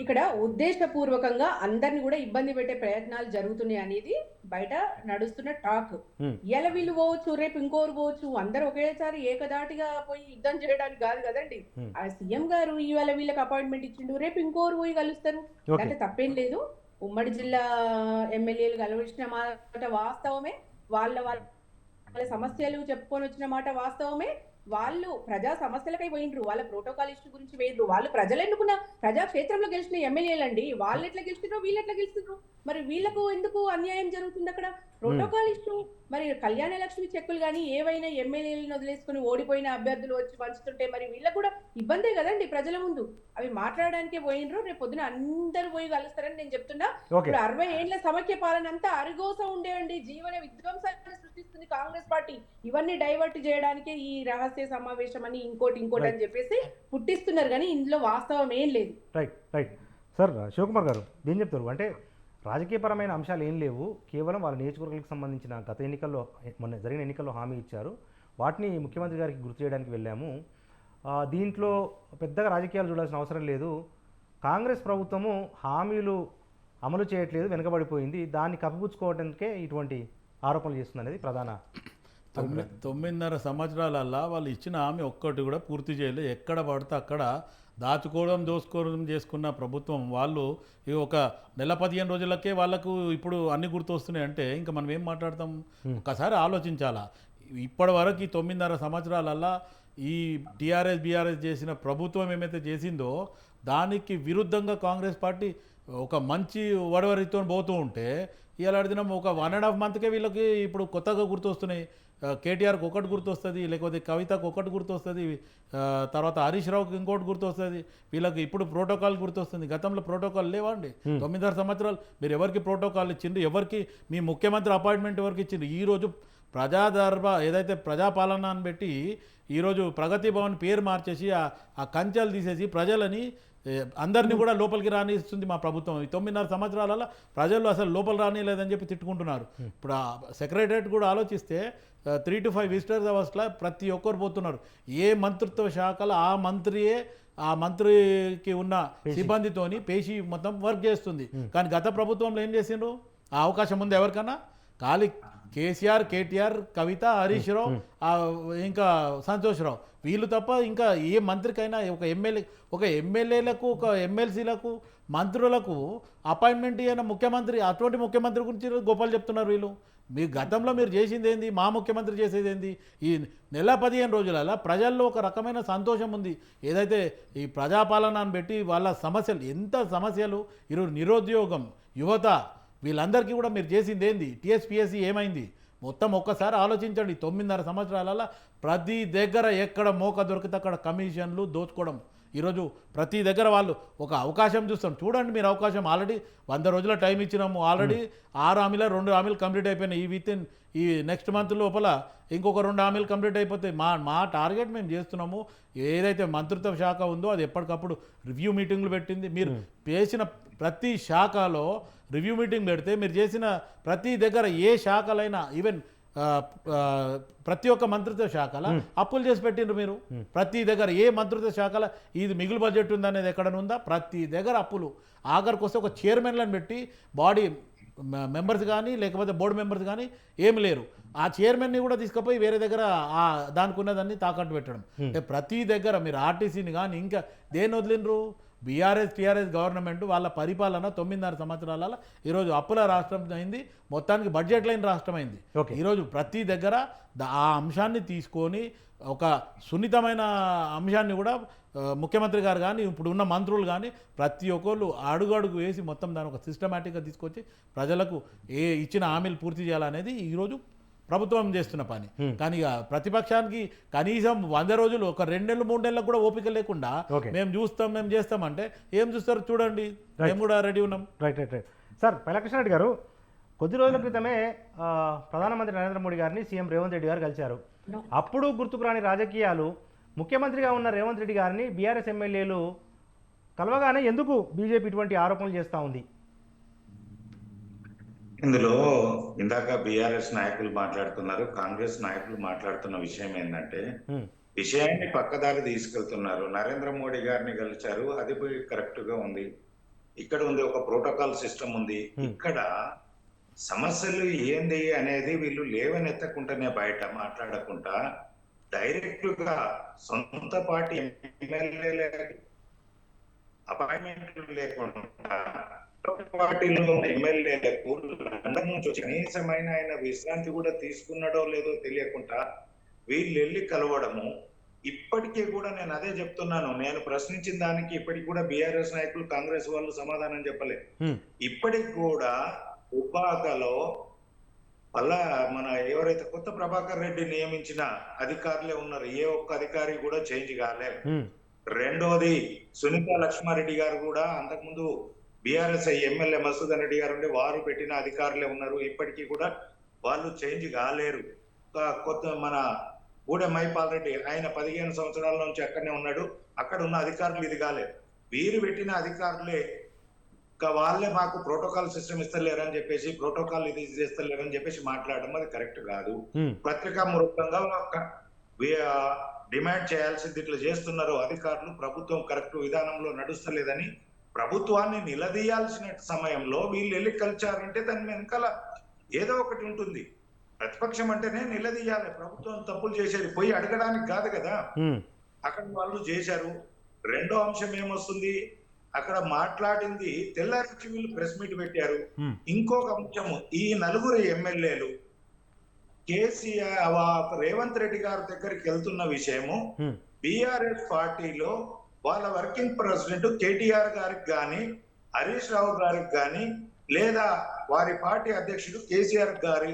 ఇక్కడ ఉద్దేశపూర్వకంగా అందరిని కూడా ఇబ్బంది పెట్టే ప్రయత్నాలు జరుగుతున్నాయి అనేది బయట నడుస్తున్న టాక్. ఇలా వీళ్ళు పోవచ్చు, రేపు ఇంకోరు పోవచ్చు, అందరు ఒకేసారి ఏకదాటిగా పోయి యుద్ధం చేయడానికి కాదు కదండి. ఆ సీఎం గారు ఇవాళ వీళ్ళకి అపాయింట్మెంట్ ఇచ్చిండు, రేపు ఇంకోరు పోయి కలుస్తారు, అంటే తప్పేం లేదు. ఉమ్మడి జిల్లా ఎమ్మెల్యేలు కలవచ్చిన మాట వాస్తవమే, వాళ్ళ సమస్యలు చెప్పుకొని వచ్చిన మాట వాస్తవమే. వాళ్ళు ప్రజా సమస్యలకై పోయినరు, వాళ్ళ ప్రోటోకాల్ ఇష్యూ గురించి పోయినరు. వాళ్ళు ప్రజలు ఎన్నుకున్న ప్రజాక్షేత్రంలో గెలిచిన ఎమ్మెల్యేలండి. వాళ్ళు ఎట్లా గెలిచినారో వీళ్ళు ఎట్లా గెలిచినారు? మరి వీళ్ళకు ఎందుకు అన్యాయం జరుగుతుంది అక్కడ? Protocol issue. మరి కళ్యాణ లక్ష్మి చెక్కులు కానీ ఏవైనా ఎమ్మెల్యేలను వదిలేసుకుని ఓడిపోయిన అభ్యర్థులు వచ్చి పంచుతుంటే మరి వీళ్ళకు కూడా ఇబ్బందే కదండి ప్రజల ముందు. అవి మాట్లాడడానికే పోయినరు. రేపు పొద్దున అందరూ పోయి కలుస్తారని నేను చెప్తున్నా. ఇప్పుడు 60 ఏళ్ల సమైక్య పాలన అంతా అరిగోసం ఉండేయండి. జీవన విధ్వంసాన్ని సృష్టిస్తుంది కాంగ్రెస్ పార్టీ. ఇవన్నీ డైవర్ట్ చేయడానికే ఈ రహస్య సమావేశం అని ఇంకోటి అని చెప్పేసి పుట్టిస్తున్నారు, కానీ ఇందులో వాస్తవం ఏం లేదు. రైట్ సార్, శివకుమార్ గారు ఏం చెప్తారు? అంటే రాజకీయపరమైన అంశాలు ఏం లేవు, కేవలం వాళ్ళ నియోజకవర్గాలకు సంబంధించిన గత ఎన్నికల్లో, మొన్న జరిగిన ఎన్నికల్లో హామీ ఇచ్చారు, వాటిని ముఖ్యమంత్రి గారికి గుర్తు చేయడానికి వెళ్ళాము. దీంట్లో పెద్దగా రాజకీయాలు చూడాల్సిన అవసరం లేదు, కాంగ్రెస్ ప్రభుత్వము హామీలు అమలు చేయట్లేదు, వెనుకబడిపోయింది, దాన్ని కప్పిపుచ్చుకోవడానికే ఇటువంటి ఆరోపణలు చేస్తుంది అనేది ప్రధాన. 9.5 సంవత్సరాలల్లా వాళ్ళు ఇచ్చిన హామీ ఒక్కటి కూడా పూర్తి చేయలేదు. ఎక్కడ పడితే అక్కడ దాచుకోవడం దోసుకోవడం చేసుకున్న ప్రభుత్వం వాళ్ళు ఈ ఒక నెల 15 రోజులకే వాళ్ళకు ఇప్పుడు అన్ని గుర్తొస్తున్నాయి అంటే ఇంకా మనం ఏం మాట్లాడతాం? ఒకసారి ఆలోచించాలా. ఇప్పటి వరకు ఈ 9.5 సంవత్సరాలల్లా ఈ టీఆర్ఎస్ బీఆర్ఎస్ చేసిన ప్రభుత్వం ఏమైతే చేసిందో దానికి విరుద్ధంగా కాంగ్రెస్ పార్టీ ఒక మంచి వడవరితో పోతూ ఉంటే ఇవాళ దినం ఒక 1.5 మంత్కే వీళ్ళకి ఇప్పుడు కొత్తగా గుర్తొస్తున్నాయి. కేటీఆర్కి ఒకటి గుర్తొస్తుంది, లేకపోతే కవితకు ఒకటి గుర్తొస్తుంది, తర్వాత హరీష్ రావుకి ఇంకోటి గుర్తొస్తుంది, వీళ్ళకి ఇప్పుడు ప్రోటోకాల్ గుర్తొస్తుంది. గతంలో ప్రోటోకాల్ లేవండి. 9.5 సంవత్సరాలు మీరు ఎవరికి ప్రోటోకాల్ ఇచ్చిండ్రు? ఎవరికి మీ ముఖ్యమంత్రి అపాయింట్మెంట్ ఎవరికి ఇచ్చిండ్రు? ఈరోజు ఏదైతే ప్రజాపాలన అని పెట్టి ఈరోజు ప్రగతి భవన్ పేరు మార్చేసి ఆ కంచెలు తీసేసి ప్రజలని అందరినీ కూడా లోపలికి రానిస్తుంది మా ప్రభుత్వం. ఈ 9.5 సంవత్సరాల ప్రజలు అసలు లోపల రానిలేదని చెప్పి తిట్టుకుంటున్నారు. ఇప్పుడు సెక్రటరేట్ కూడా ఆలోచిస్తే 3 to 5 విజిటర్స్ అవర్స్లో ప్రతి ఒక్కరు పోతున్నారు. ఏ మంత్రిత్వ శాఖలో ఆ మంత్రికి ఉన్న సిబ్బందితోని పేషి మొత్తం వర్క్ చేస్తుంది. కానీ గత ప్రభుత్వంలో ఏం చేసిండ్రు? ఆ అవకాశం ఉంది ఎవరికన్నా? ఖాళీ కేసీఆర్, కేటీఆర్, కవిత, హరీష్ రావు, ఇంకా సంతోష్ రావు, వీళ్ళు తప్ప ఇంకా ఏ మంత్రికైనా ఒక ఎమ్మెల్యేలకు, ఒక ఎమ్మెల్సీలకు, మంత్రులకు అపాయింట్మెంట్ అయిన ముఖ్యమంత్రి, అటువంటి ముఖ్యమంత్రి గురించి గొప్పలు చెప్తున్నారు వీళ్ళు. మీ గతంలో మీరు చేసింది ఏంది? మా ముఖ్యమంత్రి చేసేది ఏంది? ఈ నెల 15 రోజులలో ప్రజల్లో ఒక రకమైన సంతోషం ఉంది. ఏదైతే ఈ ప్రజాపాలన అని పెట్టి వాళ్ళ సమస్యలు, ఎంత సమస్యలు, ఈరోజు నిరుద్యోగం, యువత, వీళ్ళందరికీ కూడా మీరు చేసింది ఏంది? టీఎస్పీఎస్సీ ఏమైంది? మొత్తం ఒక్కసారి ఆలోచించండి. 9.5 సంవత్సరాలలో ప్రతి దగ్గర ఎక్కడ మోక దొరికితే అక్కడ కమిషన్లు దోచుకోవడం. ఈరోజు ప్రతి దగ్గర వాళ్ళు ఒక అవకాశం చూస్తాం. చూడండి మీరు అవకాశం. ఆల్రెడీ 100 రోజుల టైం ఇచ్చినాము. ఆల్రెడీ 6 హామీలు 2 హామీలు కంప్లీట్ అయిపోయినాయి. ఈ నెక్స్ట్ మంత్ లోపల ఇంకొక 2 హామీలు కంప్లీట్ అయిపోతాయి. మా టార్గెట్ మేము చేస్తున్నాము. ఏదైతే మంత్రిత్వ శాఖ ఉందో అది ఎప్పటికప్పుడు రివ్యూ మీటింగ్లు పెట్టింది. మీరు చేసిన ప్రతి శాఖలో రివ్యూ మీటింగ్ పెడితే మీరు చేసిన ప్రతి దగ్గర ఏ శాఖలైనా, ఈవెన్ ప్రతి ఒక్క మంత్రిత్వ శాఖల అప్పులు చేసి పెట్టిండ్రు మీరు. ప్రతి దగ్గర ఏ మంత్రిత్వ శాఖల ఇది మిగులు బడ్జెట్ ఉందనేది ఎక్కడనుందా? ప్రతి దగ్గర అప్పులు. ఆఖరికి వస్తే ఒక చైర్మన్లను పెట్టి బాడీ మెంబర్స్ కానీ లేకపోతే బోర్డు మెంబర్స్ కానీ ఏమి లేరు. ఆ చైర్మన్ని కూడా తీసుకుపోయి వేరే దగ్గర దానికి ఉన్నదాన్ని తాకట్టు పెట్టడం. అంటే ప్రతి దగ్గర మీరు ఆర్టీసీని కానీ ఇంకా దేన్ని వదిలిండ్రు? బీఆర్ఎస్ టీఆర్ఎస్ గవర్నమెంట్ వాళ్ళ పరిపాలన 9.5 సంవత్సరాల ఈరోజు అప్పుల రాష్ట్రం అయింది, మొత్తానికి బడ్జెట్ లేని రాష్ట్రం అయింది. ఈరోజు ప్రతి దగ్గర ఆ అంశాన్ని తీసుకొని ఒక సున్నితమైన అంశాన్ని కూడా ముఖ్యమంత్రి గారు కానీ ఇప్పుడు ఉన్న మంత్రులు కానీ ప్రతి ఒక్కళ్ళు అడుగు వేసి మొత్తం దాన్ని ఒక సిస్టమేటిక్గా తీసుకొచ్చి ప్రజలకు ఇచ్చిన హామీలు పూర్తి చేయాలనేది ఈరోజు ప్రభుత్వం చేస్తున్న పని. కానీ ఇక ప్రతిపక్షానికి కనీసం 100 రోజులు, ఒక 2 నెలలు 3 నెలలకు కూడా ఓపిక లేకుండా మేము చేస్తామంటే ఏం చూస్తారు? చూడండి, మేము కూడా రెడీ ఉన్నాం. రైట్. సార్, పైలకృష్ణారెడ్డి గారు కొద్ది రోజుల క్రితమే ప్రధానమంత్రి నరేంద్ర మోడీ గారిని సీఎం రేవంత్ రెడ్డి గారు కలిశారు. అప్పుడు గుర్తుకు రాని రాజకీయాలు, ముఖ్యమంత్రిగా ఉన్న రేవంత్ రెడ్డి గారిని బీఆర్ఎస్ ఎమ్మెల్యేలు కలవగానే ఎందుకు బీజేపీ ఇటువంటి ఆరోపణలు చేస్తూ ఉంది? ఇందులో ఇందాక బీఆర్ఎస్ నాయకులు మాట్లాడుతున్నారు, కాంగ్రెస్ నాయకులు మాట్లాడుతున్న విషయం ఏంటంటే విషయాన్ని పక్కదారి తీసుకెళ్తున్నారు. నరేంద్ర మోడీ గారిని కలిశారు, అది కరెక్ట్ గా ఉంది. ఇక్కడ ఉంది ఒక ప్రోటోకాల్ సిస్టమ్ ఉంది. ఇక్కడ సమస్యలు ఏంది అనేది వీళ్ళు లేవనెత్తకుండానే బయట మాట్లాడకుండా డైరెక్ట్ గా సొంత పార్టీ ఎమ్మెల్యేల అపాయింట్మెంట్లు లేకుండా పార్టీలో ఎమ్మెల్యేలకు లండన్ నుంచి కనీసమైన ఆయన విశ్రాంతి కూడా తీసుకున్నాడో లేదో తెలియకుండా వీళ్ళు వెళ్ళి కలవడము, ఇప్పటికీ కూడా నేను అదే చెప్తున్నాను. నేను ప్రశ్నించిన దానికి ఇప్పటికి కూడా బీఆర్ఎస్ నాయకులు, కాంగ్రెస్ వాళ్ళు సమాధానం చెప్పలేదు. హ్మ్. ఇప్పటికి కూడా ఉపాకలో మళ్ళా మన ఎవరైతే కొత్త ప్రభాకర్ రెడ్డి నియమించిన అధికారులే ఉన్నారు. ఏ ఒక్క అధికారి కూడా చేంజ్ కాలేదు. హ్మ్. రెండోది సునీత లక్ష్మారెడ్డి గారు కూడా అంతకుముందు బీఆర్ఎస్ ఎమ్మెల్యే మసూదన్ రెడ్డి గారు ఉంటే వారు పెట్టిన అధికారులే ఉన్నారు. ఇప్పటికీ కూడా వాళ్ళు చేంజ్ కాలేరు. కొత్త మన గూడె మైపాల్ రెడ్డి ఆయన 15 సంవత్సరాల నుంచి అక్కడనే ఉన్నాడు. అక్కడ ఉన్న అధికారులు ఇది కాలేదు. వీరు పెట్టిన అధికారులే వాళ్ళే మాకు ప్రోటోకాల్ సిస్టమ్ ఇస్తలేరు అని చెప్పేసి, ప్రోటోకాల్ ఇది చేస్తలేరు అని చెప్పేసి మాట్లాడడం అది కరెక్ట్ కాదు. హ్మ్. పత్రికా మూర్ఖంగా డిమాండ్ చేయాల్సింది ఇట్లా చేస్తున్నారు అధికారులు, ప్రభుత్వం కరెక్ట్ విధానంలో నడుస్తలేదని ప్రభుత్వాన్ని నిలదీయాల్సిన సమయంలో వీళ్ళు వెళ్ళి కలిచారంటే దాని వెనకాల ఏదో ఒకటి ఉంటుంది. ప్రతిపక్షం అంటేనే నిలదీయాలి, ప్రభుత్వం తప్పులు చేసేది పోయి అడగడానికి కాదు కదా. హ్మ్. అక్కడ వాళ్ళు చేశారు. రెండో అంశం ఏమొస్తుంది, అక్కడ మాట్లాడింది తెల్లారించి వీళ్ళు ప్రెస్ మీట్ పెట్టారు. హ్మ్. ఇంకొక అంశము, ఈ నలుగురు ఎమ్మెల్యేలు కేసీఆర్ రేవంత్ రెడ్డి గారి దగ్గరికి వెళ్తున్న విషయము హ్మ్. బీఆర్ఎస్ పార్టీలో వాళ్ళ వర్కింగ్ ప్రెసిడెంట్ కేటీఆర్ గారికి కానీ, హరీష్ రావు గారికి కానీ, లేదా వారి పార్టీ అధ్యక్షుడు కేసీఆర్ గారి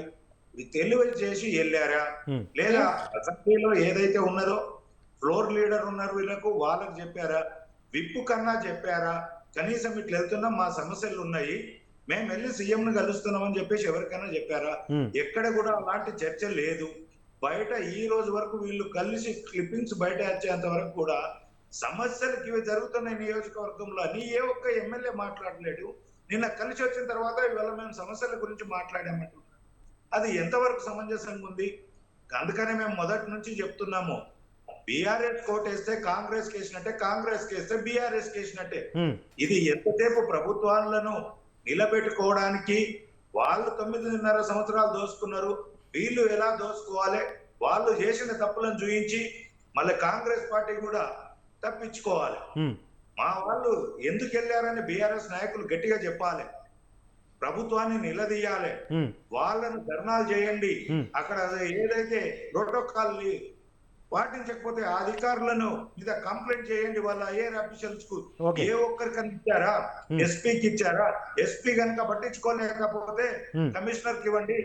తెలియజేసి వెళ్ళారా, హ్మ్. లేదా అసెంబ్లీలో ఏదైతే ఉన్నదో ఫ్లోర్ లీడర్ ఉన్నారు వీళ్ళకు వాళ్ళకు చెప్పారా, విప్పు కన్నా చెప్పారా, కనీసం ఇట్లా వెళ్తున్నాం మా సమస్యలు ఉన్నాయి మేము వెళ్ళి సీఎం ను కలుస్తున్నాం అని చెప్పేసి ఎవరికైనా చెప్పారా? హ్మ్. ఎక్కడ కూడా అలాంటి చర్చ లేదు. బయట ఈ రోజు వరకు వీళ్ళు కలిసి క్లిప్పింగ్స్ బయట వచ్చేంత వరకు కూడా సమస్యలకు ఇవి జరుగుతున్నాయి నియోజకవర్గంలో అని ఏ ఒక్క ఎమ్మెల్యే మాట్లాడలేడు. నిన్న కలిసి వచ్చిన తర్వాత ఇవాళ మేము సమస్యల గురించి మాట్లాడామంటున్నాం. అది ఎంతవరకు సమంజసంగా ఉంది? అందుకనే మేము మొదటి నుంచి చెప్తున్నాము, బీఆర్ఎస్ కోటేస్తే కాంగ్రెస్ కేసినట్టే, కాంగ్రెస్ కేస్తే బీఆర్ఎస్ కేసినట్టే. హ్మ్. ఇది ఎంతసేపు ప్రభుత్వాలను నిలబెట్టుకోవడానికి వాళ్ళు 9.5 సంవత్సరాలు దోసుకున్నారు, వీళ్ళు ఎలా దోసుకోవాలి, వాళ్ళు చేసిన తప్పులను చూయించి మళ్ళీ కాంగ్రెస్ పార్టీ కూడా తప్పించుకోవాలి. హ్మ్. మా వాళ్ళు ఎందుకు వెళ్ళారని బీఆర్ఎస్ నాయకులు గట్టిగా చెప్పాలి, ప్రభుత్వాన్ని నిలదీయాలి, హ్మ్. వాళ్ళను ధర్నాలు చేయండి. హ్మ్. అక్కడ ఏదైతే ప్రోటోకాల్ పాటించకపోతే ఆ అధికారులను మీద కంప్లైంట్ చేయండి. వాళ్ళ ఐఆర్ ఆఫీసర్స్ కు ఓకే. ఏ ఒక్కరికన్నా ఇచ్చారా? Hmm. ఎస్పీకి ఇచ్చారా? ఎస్పీ కనుక పట్టించుకోలేకపోతే Hmm. కమిషనర్ కి ఇవ్వండి,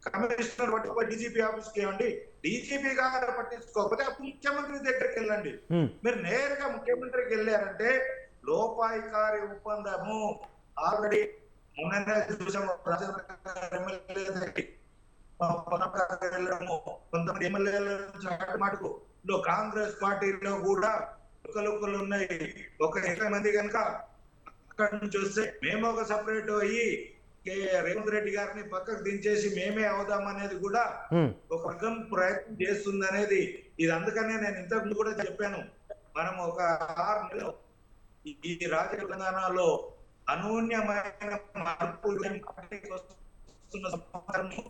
కమిషనర్ పట్టుకోవాలి డీజీపీ ఆఫీస్ కి ఇవ్వండి. డీజీపీ గారు పట్టించుకోకపోతే అప్పుడు ముఖ్యమంత్రి దగ్గరికి వెళ్ళండి. హ్మ్. మీరు నేరుగా ముఖ్యమంత్రికి వెళ్ళారంటే లోపాయికారి ఒప్పందము ఆల్రెడీ మొన్ననే చూసాము. ఎమ్మెల్యే వెళ్ళడము, కొంతమంది ఎమ్మెల్యేల మాటకు కాంగ్రెస్ పార్టీలో కూడా లుక్కలు ఉన్నాయి. ఒక 20 మంది కనుక అక్కడి నుంచి వస్తే మేము ఒక సపరేట్ అయ్యి రేవంత్ రెడ్డి గారిని పక్కకు దించేసి మేమే అవుదాం అనేది కూడా హ్మ్. ఒక వర్గం ప్రయత్నం చేస్తుంది అనేది ఇది. అందుకనే నేను ఇంతకు ముందు కూడా చెప్పాను, మనం ఒక 6 నెలలు ఈ రాజకీయ తెలంగాణలో అనూన్యమైన మార్పులు వస్తున్న సమాచారము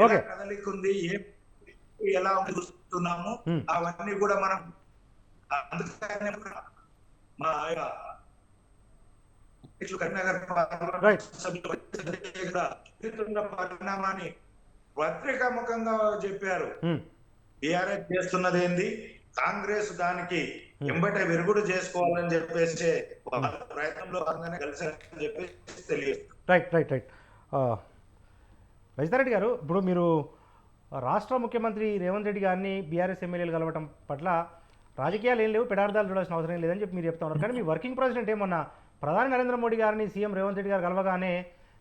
ఓకే. కదలికుంది, ఎలా చూస్తున్నాము హ్మ్. అవన్నీ కూడా మనం అందుకనే మా కరీంనగర్ రైట్. పరిణామాన్ని పత్రికా ముఖంగా చెప్పారు. హ్మ్. బీఆర్ఎస్ చేస్తున్నది ఏంది, కాంగ్రెస్ దానికి ఎంబట విరుగుడు చేసుకోవాలని చెప్పేసి వాళ్ళ ప్రయత్నంలో భాగంగానే కలిసారని చెప్పేసి తెలియదు. రైట్ రైట్ రైట్ రజితారెడ్డి గారు, ఇప్పుడు మీరు రాష్ట్ర ముఖ్యమంత్రి రేవంత్ రెడ్డి గారిని బీఆర్ఎస్ ఎమ్మెల్యేలు కలవటం పట్ల రాజకీయాలు ఏం లేవు, పెడార్థాలు చూడాల్సిన అవసరం లేదని చెప్పి మీరు చెప్తా ఉన్నారు. కానీ మీ వర్కింగ్ ప్రెసిడెంట్ ఏమన్నా ప్రధాని నరేంద్ర మోడీ గారిని సీఎం రేవంత్ రెడ్డి గారు కలవగానే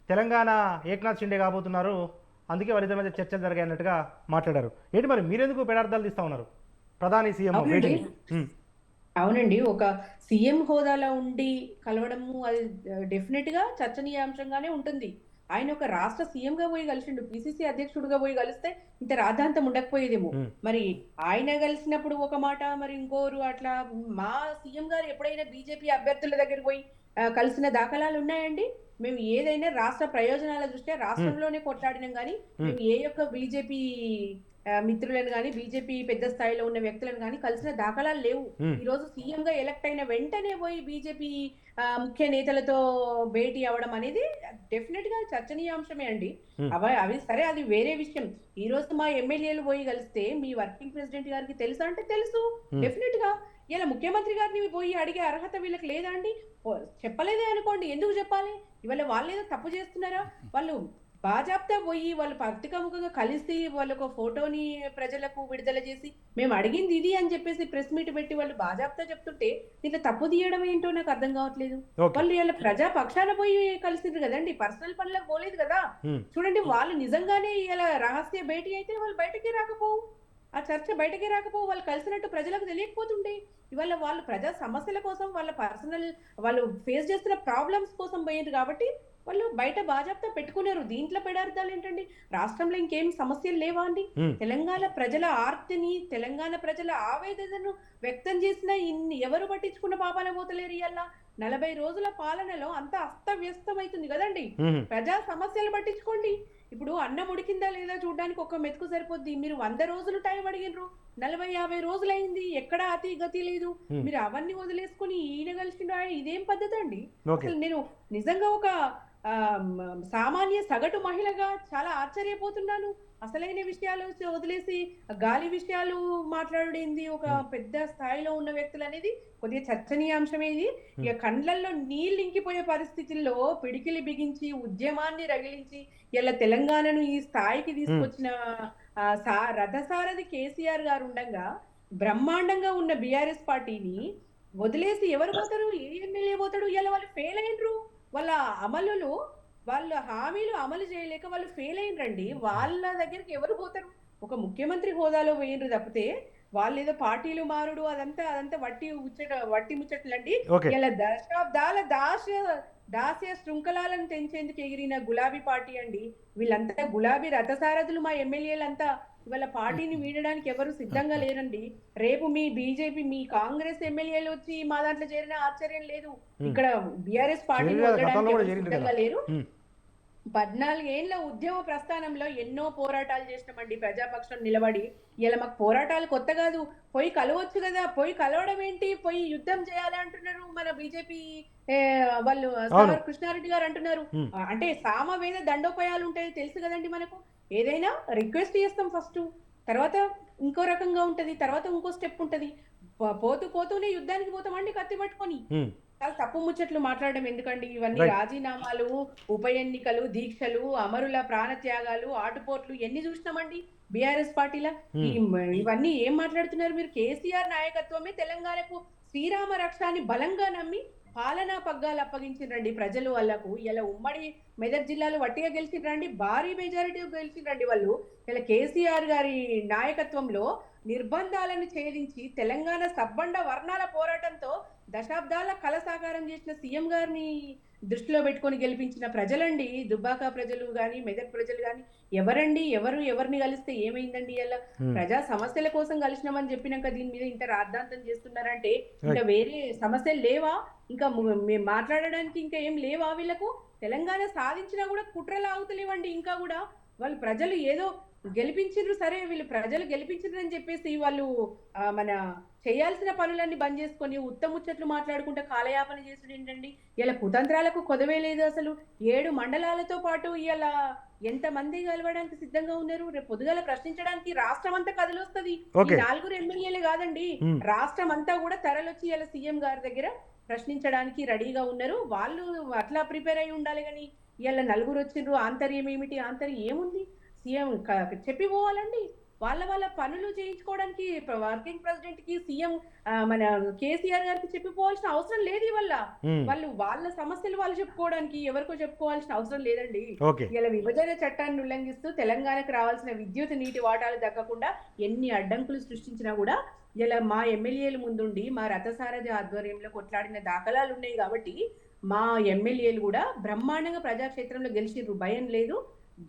తెలంగాణ ఏక్నాథ్ షిండే కాబోతున్నారు, అందుకే వారిద్దరి మధ్య చర్చలు జరిగాయి అన్నట్టుగా మాట్లాడారు. ఏంటి మరి మీరెందుకు పెడార్థాలు తీస్తా ఉన్నారు? ప్రధాని సీఎం అవునండి. భేటీ. అవునండి, ఒక సీఎం హోదాలో ఉండి కలవడము అది డెఫినెట్ గా చర్చనీయాంశంగానే ఉంటుంది. ఆయన ఒక రాష్ట్ర సీఎం గా పోయి కలిసిండు, పిసిసి అధ్యక్షుడిగా పోయి కలిస్తే ఇంత రాద్ధాంతం ఉండకపోయేదేమో. మరి ఆయన కలిసినప్పుడు ఒక మాట, మరి ఇంకోరు అట్లా. మా సీఎం గారు ఎప్పుడైనా బీజేపీ అభ్యర్థుల దగ్గరికి పోయి కలిసిన దాఖలాలు ఉన్నాయండి? మేము ఏదైనా రాష్ట్ర ప్రయోజనాల దృష్ట్యా రాష్ట్రంలోనే కొట్లాడినాం, కానీ మేము ఏ యొక్క బీజేపీ మిత్రులను కానీ బీజేపీ పెద్ద స్థాయిలో ఉన్న వ్యక్తులను కానీ కలిసిన దాఖలాలు లేవు. ఈ రోజు సీఎం గా ఎలక్ట్ అయిన వెంటనే పోయి బీజేపీ ముఖ్య నేతలతో భేటీ అవ్వడం అనేది డెఫినెట్ గా చర్చనీయాంశమే అండి. అవి సరే, అది వేరే విషయం. ఈ రోజు మా ఎమ్మెల్యేలు పోయి కలిస్తే మీ వర్కింగ్ ప్రెసిడెంట్ గారికి తెలుసా అంటే తెలుసు డెఫినెట్ గా. ఇలా ముఖ్యమంత్రి గారిని పోయి అడిగే అర్హత వీళ్ళకి లేదా అండి? చెప్పలేదే అనుకోండి, ఎందుకు చెప్పాలి? ఇవాళ వాళ్ళు ఏదో తప్పు చేస్తున్నారా? వాళ్ళు బాజాప్తా పోయి వాళ్ళు పత్రికాముఖంగా కలిసి వాళ్ళకు ఫోటోని ప్రజలకు విడుదల చేసి మేము అడిగింది ఇది అని చెప్పేసి ప్రెస్ మీట్ పెట్టి వాళ్ళు బాజాప్తా చెప్తుంటే దీంట్లో తప్పు తీయడం ఏంటో నాకు అర్థం కావట్లేదు. వాళ్ళు ఇలా ప్రజా పక్షాన పోయి కలిసిండ్రు కదండి, పర్సనల్ పనులకు పోలేదు కదా. చూడండి, వాళ్ళు నిజంగానే ఇలా రహస్య భేటీ అయితే వాళ్ళు బయటకే రాకపోవు, ఆ చర్చ బయటకే రాకపోవు, వాళ్ళు కలిసినట్టు ప్రజలకు తెలియకపోతుండే. ఇవాళ వాళ్ళు ప్రజా సమస్యల కోసం, వాళ్ళ పర్సనల్ వాళ్ళు ఫేస్ చేస్తున్న ప్రాబ్లమ్స్ కోసం పోయిండ్రు కాబట్టి వాళ్ళు బయట బాజాప్తా పెట్టుకున్నారు. దీంట్లో పెడార్థాలు ఏంటండి? రాష్ట్రంలో ఇంకేం సమస్యలు లేవా అండి? తెలంగాణ ప్రజల ఆర్తిని, తెలంగాణ ప్రజల ఆవేదనను వ్యక్తం చేసిన ఇన్ని ఎవరు పట్టించుకున్న పాపాన పోతలేరు. ఇవాళ 40 రోజుల పాలనలో అంతా అస్తవ్యస్తమైతుంది కదండి. ప్రజా సమస్యలు పట్టించుకోండి. ఇప్పుడు అన్నం ఉడికిందా లేదా చూడడానికి ఒక మెతుకు సరిపోద్ది. మీరు 100 రోజులు టైం అడిగినరు, 40-50 రోజులు అయింది, ఎక్కడ అతి గతి లేదు. మీరు అవన్నీ వదిలేసుకుని ఈయన కలిసిన ఇదేం పద్ధతి అండి? అసలు నేను నిజంగా ఒక సామాన్య సగటు మహిళగా చాలా ఆశ్చర్యపోతున్నాను. అసలైన విషయాలు వదిలేసి గాలి విషయాలు మాట్లాడేది ఒక పెద్ద స్థాయిలో ఉన్న వ్యక్తులు అనేది కొద్దిగా చర్చనీయాంశమే. ఇది ఇక కండ్లల్లో నీళ్ళు ఇంకిపోయే పరిస్థితుల్లో పిడికిలి బిగించి ఉద్యమాన్ని రగిలించి ఇలా తెలంగాణను ఈ స్థాయికి తీసుకొచ్చిన రథసారథి కేసీఆర్ గారు ఉండగా బ్రహ్మాండంగా ఉన్న బీఆర్ఎస్ పార్టీని వదిలేసి ఎవరు పోతారు? ఏ ఎమ్మెల్యే పోతాడు? ఇలా వాళ్ళు ఫెయిల్ అయినరు. వాళ్ళ వాళ్ళ హామీలు అమలు చేయలేక వాళ్ళు ఫెయిల్ అయినరండి. వాళ్ళ దగ్గరికి ఎవరు పోతారు? ఒక ముఖ్యమంత్రి హోదాలో పోయినరు తప్పితే వాళ్ళు ఏదో పార్టీలు మారుడు అదంతా వట్టి ముచ్చట్లండి. ఇలా దశాబ్దాల దాస్య శృంఖలాలను తెంచేందుకు ఎగిరిన గులాబీ పార్టీ అండి. వీళ్ళంతా గులాబీ రథసారథులు. మా ఎమ్మెల్యేలంతా ఇవాళ పార్టీని వీడడానికి ఎవరు సిద్ధంగా లేరండి. రేపు మీ బీజేపీ, మీ కాంగ్రెస్ ఎమ్మెల్యేలు వచ్చి మా దాంట్లో చేరిన ఆశ్చర్యం లేదు. ఇక్కడ బీఆర్ఎస్ పార్టీని వదలడానికి సిద్ధంగా లేరు. 14 ఏళ్ల ఉద్యమ ప్రస్థానంలో ఎన్నో పోరాటాలు చేసినామండి ప్రజాపక్షం నిలబడి. ఇలా మాకు పోరాటాలు కొత్త కాదు. పోయి కలవచ్చు కదా. పోయి కలవడం ఏంటి? పోయి యుద్ధం చేయాలి అంటున్నారు మన బీజేపీ వాళ్ళు. కృష్ణారెడ్డి గారు అంటున్నారు అంటే సామవేద దండోపాయాలు ఉంటాయి తెలుసు కదండి మనకు. ఏదైనా రిక్వెస్ట్ చేస్తాం ఫస్ట్, తర్వాత ఇంకో రకంగా ఉంటది, తర్వాత ఇంకో స్టెప్ ఉంటది. పోతూనే యుద్ధానికి పోతామండి కత్తి పట్టుకొని. చాలా తప్పు ముచ్చట్లు మాట్లాడడం ఎందుకండి? ఇవన్నీ రాజీనామాలు, ఉప ఎన్నికలు, దీక్షలు, అమరుల ప్రాణత్యాగాలు, ఆటుపోట్లు ఎన్ని చూసినామండి బీఆర్ఎస్ పార్టీలా. ఇవన్నీ ఏం మాట్లాడుతున్నారు మీరు? కేసీఆర్ నాయకత్వమే తెలంగాణకు శ్రీరామ రక్షాన్ని బలంగా నమ్మి పాలనా పగ్గాలు అప్పగించిండ్రండి ప్రజలు వాళ్ళకు. ఇలా ఉమ్మడి మెదక్ జిల్లాలో వట్టిగా గెలిచిండ్రండి, భారీ మెజారిటీ గెలిచిండ్రండి వాళ్ళు. ఇలా కేసీఆర్ గారి నాయకత్వంలో నిర్బంధాలను ఛేదించి తెలంగాణ సబ్బండ వర్ణాల పోరాటంతో దశాబ్దాల కళ సాకారం చేసిన సీఎం గారిని దృష్టిలో పెట్టుకొని గెలిపించిన ప్రజలండి. దుబ్బాక ప్రజలు గాని, మెదక్ ప్రజలు గాని ఎవరండి? ఎవరిని కలిస్తే ఏమైందండి? ఇలా ప్రజా సమస్యల కోసం కలిసినామని చెప్పినాక దీని మీద ఇంత రాద్ధాంతం చేస్తున్నారంటే ఇంకా వేరే సమస్యలు లేవా? ఇంకా మేము మాట్లాడడానికి ఇంకా ఏం లేవా వీళ్ళకు? తెలంగాణ సాధించినా కూడా కుట్రలు ఆగుతలేవండి. ఇంకా కూడా వాళ్ళు ప్రజలు ఏదో గెలిపించారు, సరే వీళ్ళు ప్రజలు గెలిపించారు అని చెప్పేసి వాళ్ళు మన చేయాల్సిన పనులన్నీ బంద్ చేసుకొని ఉత్తముచ్చట్లు మాట్లాడుకుంటే కాలయాపన చేసుడు ఏంటండి? ఇలా కుతంత్రాలకు కొదవే లేదు అసలు. 7 మండలాలతో పాటు ఇలా ఎంతమంది కలవడానికి సిద్ధంగా ఉన్నారు? రేపు పొద్దుగాల ప్రశ్నించడానికి రాష్ట్రం అంతా కదిలొస్తుంది. 4 ఎమ్మెల్యేలు కాదండి, రాష్ట్రం అంతా కూడా తరలొచ్చి ఇలా సీఎం గారి దగ్గర ప్రశ్నించడానికి రెడీగా ఉన్నారు. వాళ్ళు అట్లా ప్రిపేర్ అయి ఉండాలి. కానీ ఇలా 4 వచ్చిండ్రు, ఆంతర్యం ఏమిటి? ఆంతర్యం ఏముంది? సీఎం చెప్పిపోవాలండి. వాళ్ళ పనులు చేయించుకోవడానికి వర్కింగ్ ప్రెసిడెంట్ కి సీఎం మన కేసీఆర్ గారికి చెప్పిపోవాల్సిన అవసరం లేదు. వాళ్ళ సమస్యలు వాళ్ళు చెప్పుకోవడానికి ఎవరికో చెప్పుకోవాల్సిన అవసరం లేదండి. ఇలా విభజన చట్టాన్ని ఉల్లంఘిస్తూ తెలంగాణకు రావాల్సిన విద్యుత్ నీటి వాటాలు దక్కకుండా ఎన్ని అడ్డంకులు సృష్టించినా కూడా ఇలా మా ఎమ్మెల్యేలు ముందుండి మా రథసారథి ఆధ్వర్యంలో కొట్లాడిన దాఖలాలు ఉన్నాయి. కాబట్టి మా ఎమ్మెల్యేలు కూడా బ్రహ్మాండంగా ప్రజాక్షేత్రంలో గెలిచిర్రు, భయం లేదు.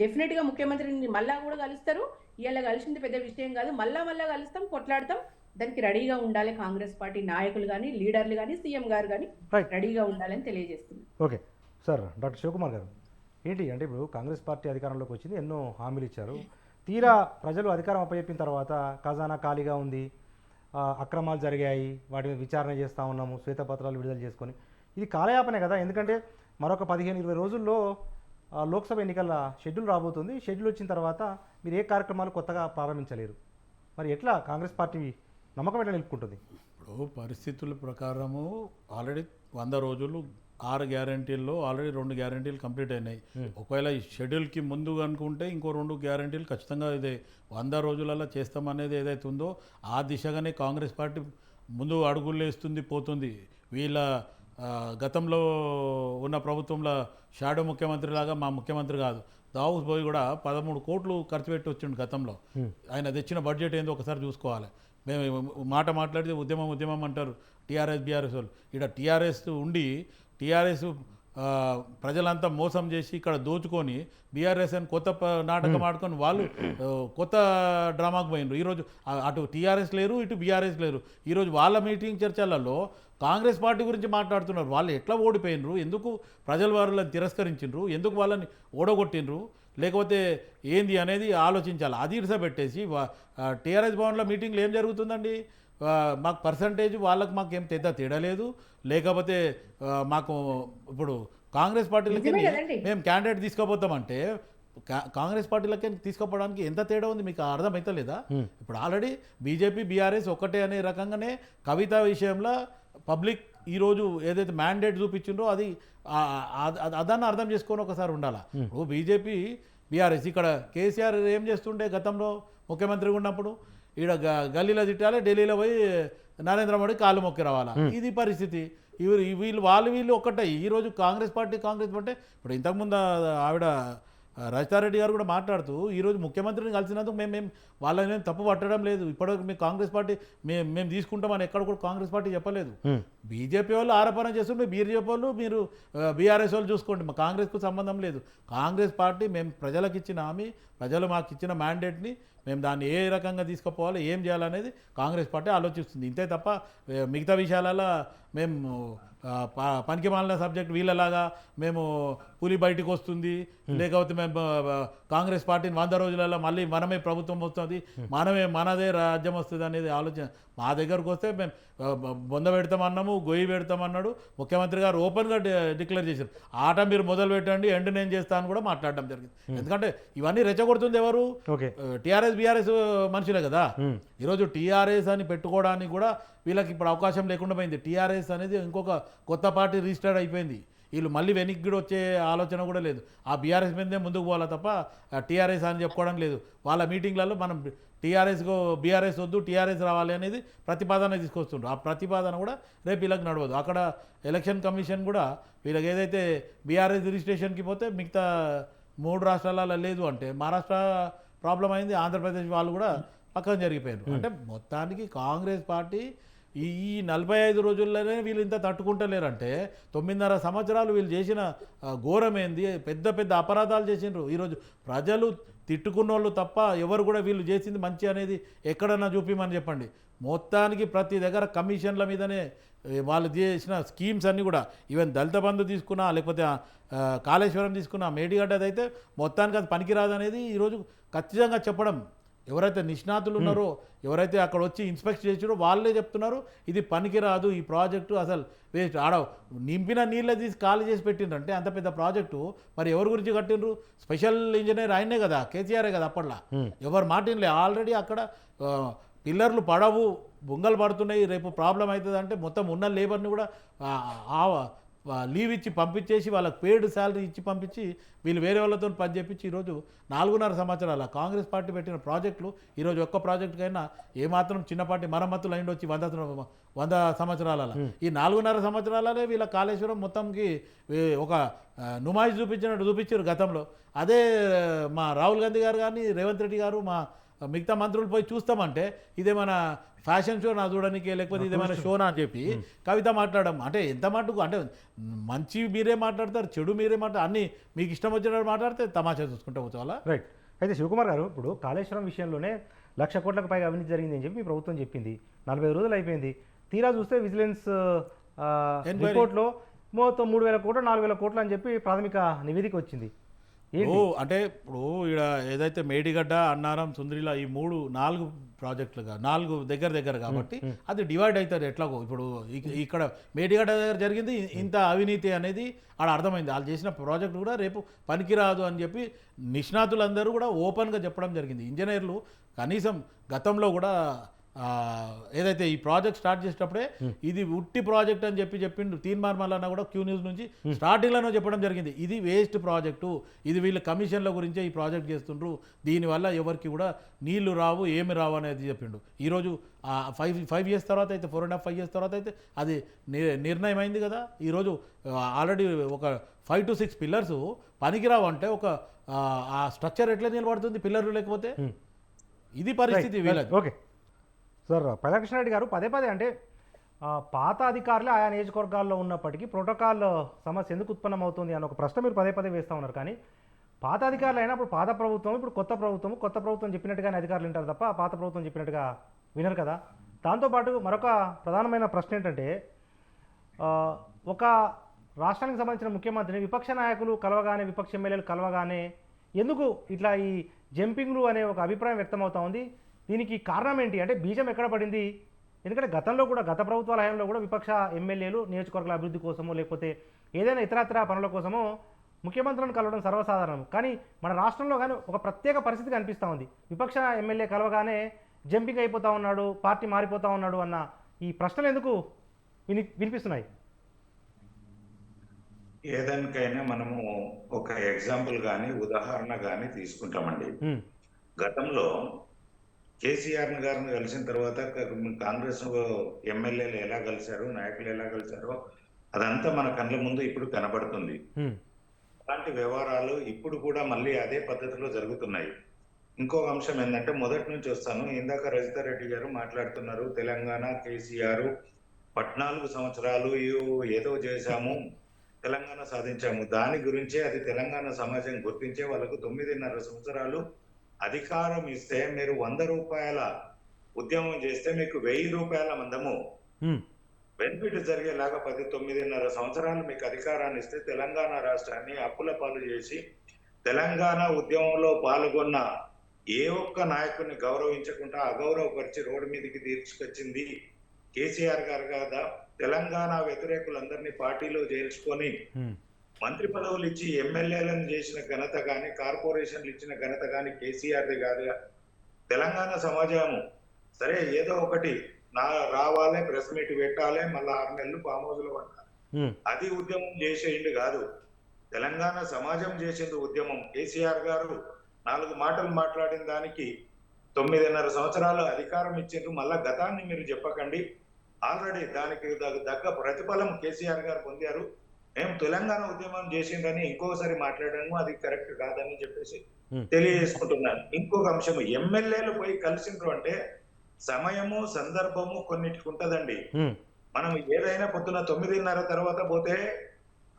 డెఫినెట్ గా ముఖ్యమంత్రిని మళ్ళా కూడా కలుస్తారు. ఇలా కలిసింది పెద్ద విషయం కాదు. మళ్ళా కలుస్తాం, కొట్లాడతాం. దానికి రెడీగా ఉండాలి కాంగ్రెస్ పార్టీ నాయకులు కానీ, లీడర్లు కానీ, సీఎం గారు కానీ రెడీగా ఉండాలని తెలియజేస్తుంది. Okay sir. డాక్టర్ శివకుమార్ గారు ఏంటి అంటే ఇప్పుడు కాంగ్రెస్ పార్టీ అధికారంలోకి వచ్చింది, ఎన్నో హామీలు ఇచ్చారు. తీరా ప్రజలు అధికారం అప్పచెప్పిన తర్వాత ఖజానా ఖాళీగా ఉంది, అక్రమాలు జరిగాయి, వాటి మీద విచారణ చేస్తూ ఉన్నాము, శ్వేతపత్రాలు విడుదల చేసుకొని. ఇది కాలయాపనే కదా, ఎందుకంటే మరొక 15-20 రోజుల్లో లోక్సభ ఎన్నికల షెడ్యూల్ రాబోతుంది. షెడ్యూల్ వచ్చిన తర్వాత మీరు ఏ కార్యక్రమాలు కొత్తగా ప్రారంభించలేరు. మరి ఎట్లా కాంగ్రెస్ పార్టీ నమ్మకం ఎట్లా నిలుపుకుంటుంది? ఇప్పుడు పరిస్థితుల ప్రకారము ఆల్రెడీ 100 రోజులు 6 గ్యారంటీల్లో ఆల్రెడీ 2 గ్యారంటీలు కంప్లీట్ అయినాయి. ఒకవేళ ఈ షెడ్యూల్కి ముందు అనుకుంటే ఇంకో 2 గ్యారంటీలు ఖచ్చితంగా ఇదే 100 రోజులలో చేస్తామనేది ఏదైతే ఉందో ఆ దిశగానే కాంగ్రెస్ పార్టీ ముందు అడుగులు వేస్తుంది, పోతుంది. వీళ్ళ గతంలో ఉన్న ప్రభుత్వంలో షాడో ముఖ్యమంత్రి లాగా మా ముఖ్యమంత్రి కాదు, దావూస్ బోయ్ కూడా 13 కోట్లు ఖర్చు పెట్టి వచ్చిండు గతంలో. ఆయన తెచ్చిన బడ్జెట్ ఏందో ఒకసారి చూసుకోవాలి. మేము మాట్లాడితే ఉద్యమం అంటారు టీఆర్ఎస్ బీఆర్ఎస్ వాళ్ళు. ఇక్కడ టీఆర్ఎస్ ఉండి టీఆర్ఎస్ ప్రజలంతా మోసం చేసి ఇక్కడ దోచుకొని బీఆర్ఎస్ అని కొత్త నాటకం ఆడుకొని వాళ్ళు కొత్త డ్రామాకు పోయినరు. ఈరోజు అటు టీఆర్ఎస్ లేరు, ఇటు బీఆర్ఎస్ లేరు. ఈరోజు వాళ్ళ మీటింగ్ చర్చలలో కాంగ్రెస్ పార్టీ గురించి మాట్లాడుతున్నారు. వాళ్ళు ఎట్లా ఓడిపోయినరు, ఎందుకు ప్రజలు వాళ్ళని తిరస్కరించిండ్రు, ఎందుకు వాళ్ళని ఓడగొట్టినరు, లేకపోతే ఏంది అనేది ఆలోచించాలి. అది ఇడిసపెట్టేసి టీఆర్ఎస్ భవన్లో మీటింగ్లో ఏం జరుగుతుందండి, మాకు పర్సంటేజ్ మాకు ఏం తేడా లేదు, లేకపోతే మాకు ఇప్పుడు కాంగ్రెస్ పార్టీలకి మేము క్యాండిడేట్ తీసుకుపోతామంటే కాంగ్రెస్ పార్టీలకి తీసుకుపోవడానికి ఎంత తేడా ఉంది మీకు అర్థమవుతలేదా? ఇప్పుడు ఆల్రెడీ బీజేపీ బీఆర్ఎస్ ఒక్కటే అనే రకంగానే కవిత విషయంలో పబ్లిక్ ఈరోజు ఏదైతే మ్యాండేట్ చూపించిండ్రో అది అదాన్ని అర్థం చేసుకొని ఒకసారి ఉండాలా. ఇప్పుడు బీజేపీ బీఆర్ఎస్ ఇక్కడ కేసీఆర్ ఏం చేస్తుండే గతంలో ముఖ్యమంత్రిగా ఉన్నప్పుడు, ఈడ గల్లీలో తిట్టాలి, ఢిల్లీలో పోయి నరేంద్ర మోడీ కాళ్ళు మొక్కి రావాలా. ఇది పరిస్థితి. వీళ్ళు ఒక్కటే. ఈరోజు కాంగ్రెస్ పార్టీ ఇప్పుడు ఇంతకుముందు ఆవిడ రాజారెడ్డి గారు కూడా మాట్లాడుతూ ఈరోజు ముఖ్యమంత్రిని కలిసినందుకు మేము వాళ్ళని తప్పు పట్టడం లేదు, ఇప్పటివరకు మీ కాంగ్రెస్ పార్టీ మేము తీసుకుంటామని ఎక్కడ కూడా కాంగ్రెస్ పార్టీ చెప్పలేదు. బీజేపీ వాళ్ళు ఆరోపణ చేస్తుంటే బీజేపీ వాళ్ళు మీరు బీఆర్ఎస్ వాళ్ళు చూసుకోండి, మా కాంగ్రెస్కు సంబంధం లేదు. కాంగ్రెస్ పార్టీ మేము ప్రజలకు ఇచ్చిన హామీ, ప్రజలు మాకు ఇచ్చిన మ్యాండేట్ని మేము దాన్ని ఏ రకంగా తీసుకుపోవాలి, ఏం చేయాలనేది కాంగ్రెస్ పార్టీ ఆలోచిస్తుంది. ఇంతే తప్ప మిగతా విషయాలలో మేము పనికి మాలిన సబ్జెక్ట్ వీళ్ళలాగా మేము పులి బయటకు వస్తుంది, లేకపోతే మేము కాంగ్రెస్ పార్టీని 100 రోజులలో మళ్ళీ మనమే ప్రభుత్వం వస్తుంది, మనదే రాజ్యం వస్తుంది అనేది ఆలోచన. మా దగ్గరకు వస్తే మేము బొంద పెడతామన్నాము, గొయ్యి పెడతామన్నాడు ముఖ్యమంత్రి గారు, ఓపెన్గా డిక్లేర్ చేశారు. ఆట మీరు మొదలు పెట్టండి, ఎండ్ నేను చేస్తాను కూడా మాట్లాడడం జరిగింది. ఎందుకంటే ఇవన్నీ రెచ్చగొడుతుంది ఎవరు, టీఆర్ఎస్ బీఆర్ఎస్ మనుషులే కదా. ఈరోజు టీఆర్ఎస్ అని పెట్టుకోవడానికి కూడా వీళ్ళకి ఇప్పుడు అవకాశం లేకుండా పోయింది. టీఆర్ఎస్ అనేది ఇంకొక కొత్త పార్టీ రిజిస్టర్డ్ అయిపోయింది. వీళ్ళు మళ్ళీ వెనక్కి కూడా వచ్చే ఆలోచన కూడా లేదు. ఆ బీఆర్ఎస్ మీదే ముందుకు పోవాలా తప్ప టీఆర్ఎస్ అని చెప్పుకోవడం లేదు. వాళ్ళ మీటింగ్లలో మనం బీఆర్ఎస్ వద్దు, టీఆర్ఎస్ రావాలి అనేది ప్రతిపాదన తీసుకొస్తుండ్రు. ఆ ప్రతిపాదన కూడా రేపు వీళ్ళకి నడవదు. అక్కడ ఎలక్షన్ కమిషన్ కూడా వీళ్ళకి ఏదైతే బీఆర్ఎస్ రిజిస్ట్రేషన్కి పోతే మిగతా 3 రాష్ట్రాలలో లేదు అంటే మహారాష్ట్ర ప్రాబ్లం అయింది, ఆంధ్రప్రదేశ్ వాళ్ళు కూడా పక్కన జరిగిపోయారు. అంటే మొత్తానికి కాంగ్రెస్ పార్టీ ఈ 45 రోజుల్లోనే వీళ్ళు ఇంత తట్టుకుంటలేరంటే 9.5 సంవత్సరాలు వీళ్ళు చేసిన ఘోరం ఏంది, పెద్ద అపరాధాలు చేసిండ్రు. ఈరోజు ప్రజలు తిట్టుకున్న వాళ్ళు తప్ప ఎవరు కూడా వీళ్ళు చేసింది మంచి అనేది ఎక్కడన్నా చూపిమని చెప్పండి. మొత్తానికి ప్రతి దగ్గర కమిషన్ల మీదనే వాళ్ళు చేసిన స్కీమ్స్ అన్నీ కూడా, ఈవెన్ దళిత బంధు తీసుకున్నా, లేకపోతే కాళేశ్వరం తీసుకున్నా, మేడిగడ్డ అయితే మొత్తానికి అది పనికిరాదనేది ఈరోజు ఖచ్చితంగా చెప్పడం. ఎవరైతే నిష్ణాతులు ఉన్నారో, ఎవరైతే అక్కడ వచ్చి ఇన్స్పెక్ట్ చేసారో వాళ్ళే చెప్తున్నారు ఇది పనికిరాదు, ఈ ప్రాజెక్టు అసలు వేస్ట్. నింపిన నీళ్ళ తీసి ఖాళీ చేసి పెట్టిండ్రంటే అంత పెద్ద ప్రాజెక్టు మరి ఎవరి గురించి కట్టిండ్రు? స్పెషల్ ఇంజనీర్ ఆయనే కదా, కేసీఆరే కదా అప్పట్లో. ఎవరు మాటిన్లే. ఆల్రెడీ అక్కడ పిల్లర్లు పడవు, బొంగలు పడుతున్నాయి, రేపు ప్రాబ్లం అవుతుంది అంటే మొత్తం ఉన్న లేబర్ని కూడా లీవ్ ఇచ్చి పంపించేసి వాళ్ళకి పెయిడ్ శాలరీ ఇచ్చి పంపించి వీళ్ళు వేరే వాళ్ళతో పని చేపించి ఈరోజు 4.5 సంవత్సరాల కాంగ్రెస్ పార్టీ పెట్టిన ప్రాజెక్టులు ఈరోజు ఒక్క ప్రాజెక్టుకైనా ఏమాత్రం చిన్నపాటి మరమ్మతులు అయిండి వచ్చి 100 సంవత్సరాల ఈ 4.5 సంవత్సరాలనే వీళ్ళ కాళేశ్వరం మొత్తంకి ఒక నుమాయిష్ చూపించారు గతంలో. అదే మా రాహుల్ గాంధీ గారు కానీ రేవంత్ రెడ్డి గారు మా మిగతా మంత్రులు పోయి చూస్తామంటే ఇదేమైనా ఫ్యాషన్ షో నా చూడడానికి, లేకపోతే ఇదేమైనా షోనా అని చెప్పి కవిత మాట్లాడడం అంటే ఎంత మటుకు అంటే మంచి మీరే మాట్లాడతారు, చెడు మీరే మాట్లాడతారు, అన్నీ మీకు ఇష్టం వచ్చినట్టు మాట్లాడితే తమాషా చూసుకుంటూ పోతావాలా. రైట్. అయితే శివకుమార్ గారు, ఇప్పుడు కాళేశ్వరం విషయంలోనే 1,00,000 కోట్లకు పైగా అవినీతి జరిగింది అని చెప్పి మీ ప్రభుత్వం చెప్పింది. 40 రోజులు అయిపోయింది. తీరా చూస్తే విజిలెన్స్ రిపోర్ట్లో మొత్తం 3,000 కోట్లు 4,000 కోట్లు అని చెప్పి ప్రాథమిక నివేదిక వచ్చింది. ఏంటి? అంటే ఇప్పుడు ఇక్కడ ఏదైతే మేడిగడ్డ, అన్నారం, సుంద్రిల ఈ 4 ప్రాజెక్టులుగా 4 దగ్గర కాబట్టి అది డివైడ్ అవుతుంది ఎట్లాగో. ఇప్పుడు ఇక్కడ మేడిగడ్డ దగ్గర జరిగింది ఇంత అవినీతి అనేది ఆడ అర్థమైంది. వాళ్ళు చేసిన ప్రాజెక్ట్ కూడా రేపు పనికిరాదు అని చెప్పి నిష్ణాతులందరూ కూడా ఓపెన్గా చెప్పడం జరిగింది. ఇంజనీర్లు కనీసం గతంలో కూడా ఏదైతే ఈ ప్రాజెక్ట్ స్టార్ట్ చేసేటప్పుడే ఇది ఉట్టి ప్రాజెక్ట్ అని చెప్పిండు తీన్మార్ మల్లన్న కూడా క్యూ న్యూస్ నుంచి స్టార్టింగ్లోనే చెప్పడం జరిగింది. ఇది వేస్ట్ ప్రాజెక్టు, ఇది వీళ్ళ కమిషన్ల గురించే ఈ ప్రాజెక్ట్ చేస్తుండ్రు, దీనివల్ల ఎవరికి కూడా నీళ్లు రావు ఏమి రావు అనేది చెప్పిండు. ఈరోజు 5 years తర్వాత అయితే 4.5 years తర్వాత అయితే అది నిర్ణయం అయింది కదా. ఈరోజు ఆల్రెడీ ఒక 5 to 6 పిల్లర్స్ పనికిరావు అంటే ఒక ఆ స్ట్రక్చర్ ఎట్లా నిలబడుతుంది పిల్లర్లు లేకపోతే? ఇది పరిస్థితి వీళ్ళది. ఓకే సార్, ప్రజాకృష్ణ రెడ్డి గారు పదే అంటే పాత అధికారులే ఆయా నియోజకవర్గాల్లో ఉన్నప్పటికీ ప్రోటోకాల్ సమస్య ఎందుకు ఉత్పన్నమవుతుంది అని ఒక ప్రశ్న మీరు పదే వేస్తూ ఉన్నారు. కానీ పాత అధికారులు అయినప్పుడు పాత ప్రభుత్వం, ఇప్పుడు కొత్త ప్రభుత్వం చెప్పినట్టుగానే అధికారులు వింటారు తప్ప పాత ప్రభుత్వం చెప్పినట్టుగా వినరు కదా. దాంతోపాటు మరొక ప్రధానమైన ప్రశ్న ఏంటంటే, ఒక రాష్ట్రానికి సంబంధించిన ముఖ్యమంత్రిని విపక్ష నాయకులు కలవగానే, విపక్ష ఎమ్మెల్యేలు కలవగానే ఎందుకు ఇట్లా ఈ జంపింగ్లు అనే ఒక అభిప్రాయం వ్యక్తమవుతా ఉంది. దీనికి కారణం ఏంటి అంటే బీజం ఎక్కడ పడింది? ఎందుకంటే గతంలో కూడా గత ప్రభుత్వాల హయాంలో కూడా విపక్ష ఎమ్మెల్యేలు నియోజకవర్గాల అభివృద్ధి కోసమో లేకపోతే ఏదైనా ఇతరత్ర పనుల కోసమో ముఖ్యమంత్రులను కలవడం సర్వసాధారణం. కానీ మన రాష్ట్రంలో కానీ ఒక ప్రత్యేక పరిస్థితి కనిపిస్తూ ఉంది. విపక్ష ఎమ్మెల్యే కలవగానే జంపింగ్ అయిపోతూ ఉన్నాడు, పార్టీ మారిపోతూ ఉన్నాడు అన్న ఈ ప్రశ్నలు ఎందుకు వినిపిస్తున్నాయి? ఏదానికైనా మనము ఒక ఎగ్జాంపుల్ కానీ ఉదాహరణ కానీ తీసుకుంటామండి. గతంలో కేసీఆర్ గారిని కలిసిన తర్వాత కాంగ్రెస్ ఎమ్మెల్యేలు ఎలా కలిశారు, నాయకులు ఎలా కలిశారో అదంతా మన కళ్ళ ముందు ఇప్పుడు కనబడుతుంది. అలాంటి వ్యవహారాలు ఇప్పుడు కూడా మళ్ళీ అదే పద్ధతిలో జరుగుతున్నాయి. ఇంకొక అంశం ఏంటంటే, మొదటి నుంచి వస్తాను, ఇందాక రజితారెడ్డి గారు మాట్లాడుతున్నారు, తెలంగాణ కేసీఆర్ 14 సంవత్సరాలు ఏదో చేశాము, తెలంగాణ సాధించాము, దాని గురించే అది తెలంగాణ సమాజం గుర్తించే వాళ్ళకు 9.5 సంవత్సరాలు అధికారం ఇస్తే మీరు 100 రూపాయల ఉద్యమం చేస్తే మీకు 1000 రూపాయల మందము బెనిఫిట్ జరిగేలాగా 9.5 సంవత్సరాలు మీకు అధికారాన్ని ఇస్తే తెలంగాణ రాష్ట్రాన్ని అప్పుల పాలు చేసి తెలంగాణ ఉద్యమంలో పాల్గొన్న ఏ ఒక్క నాయకుడిని గౌరవించకుండా అగౌరవపరిచి రోడ్డు మీదకి తీసుకొచ్చింది కేసీఆర్ గారు కదా. తెలంగాణ వ్యతిరేకులందరినీ పార్టీలో చేర్చుకొని మంత్రి పదవులు ఇచ్చి ఎమ్మెల్యేలను చేసిన ఘనత కానీ, కార్పొరేషన్లు ఇచ్చిన ఘనత కానీ కేసీఆర్ది కాదుగా. తెలంగాణ సమాజము సరే ఏదో ఒకటి రావాలి, ప్రెస్ మీట్ పెట్టాలి, మళ్ళీ 6 నెలలు ఫామ్ హౌస్ లో పట్టాలి, అది ఉద్యమం చేసేయండి కాదు. తెలంగాణ సమాజం చేసింది ఉద్యమం. కేసీఆర్ గారు 4 మాటలు మాట్లాడిన దానికి 9.5 సంవత్సరాలు అధికారం ఇచ్చిండ్రు. మళ్ళా గతాన్ని మీరు చెప్పకండి. ఆల్రెడీ దానికి దగ్గ ప్రతిఫలం కేసీఆర్ గారు పొందారు. మేము తెలంగాణ ఉద్యమం చేసిందని ఇంకోసారి మాట్లాడాము, అది కరెక్ట్ కాదని చెప్పేసి తెలియజేసుకుంటున్నాను. ఇంకొక అంశం, ఎమ్మెల్యేలు పోయి కలిసిండ్రు అంటే సమయము సందర్భము కొన్నిటికి ఉంటదండి. మనం ఏదైనా పొద్దున 9:30 తర్వాత పోతే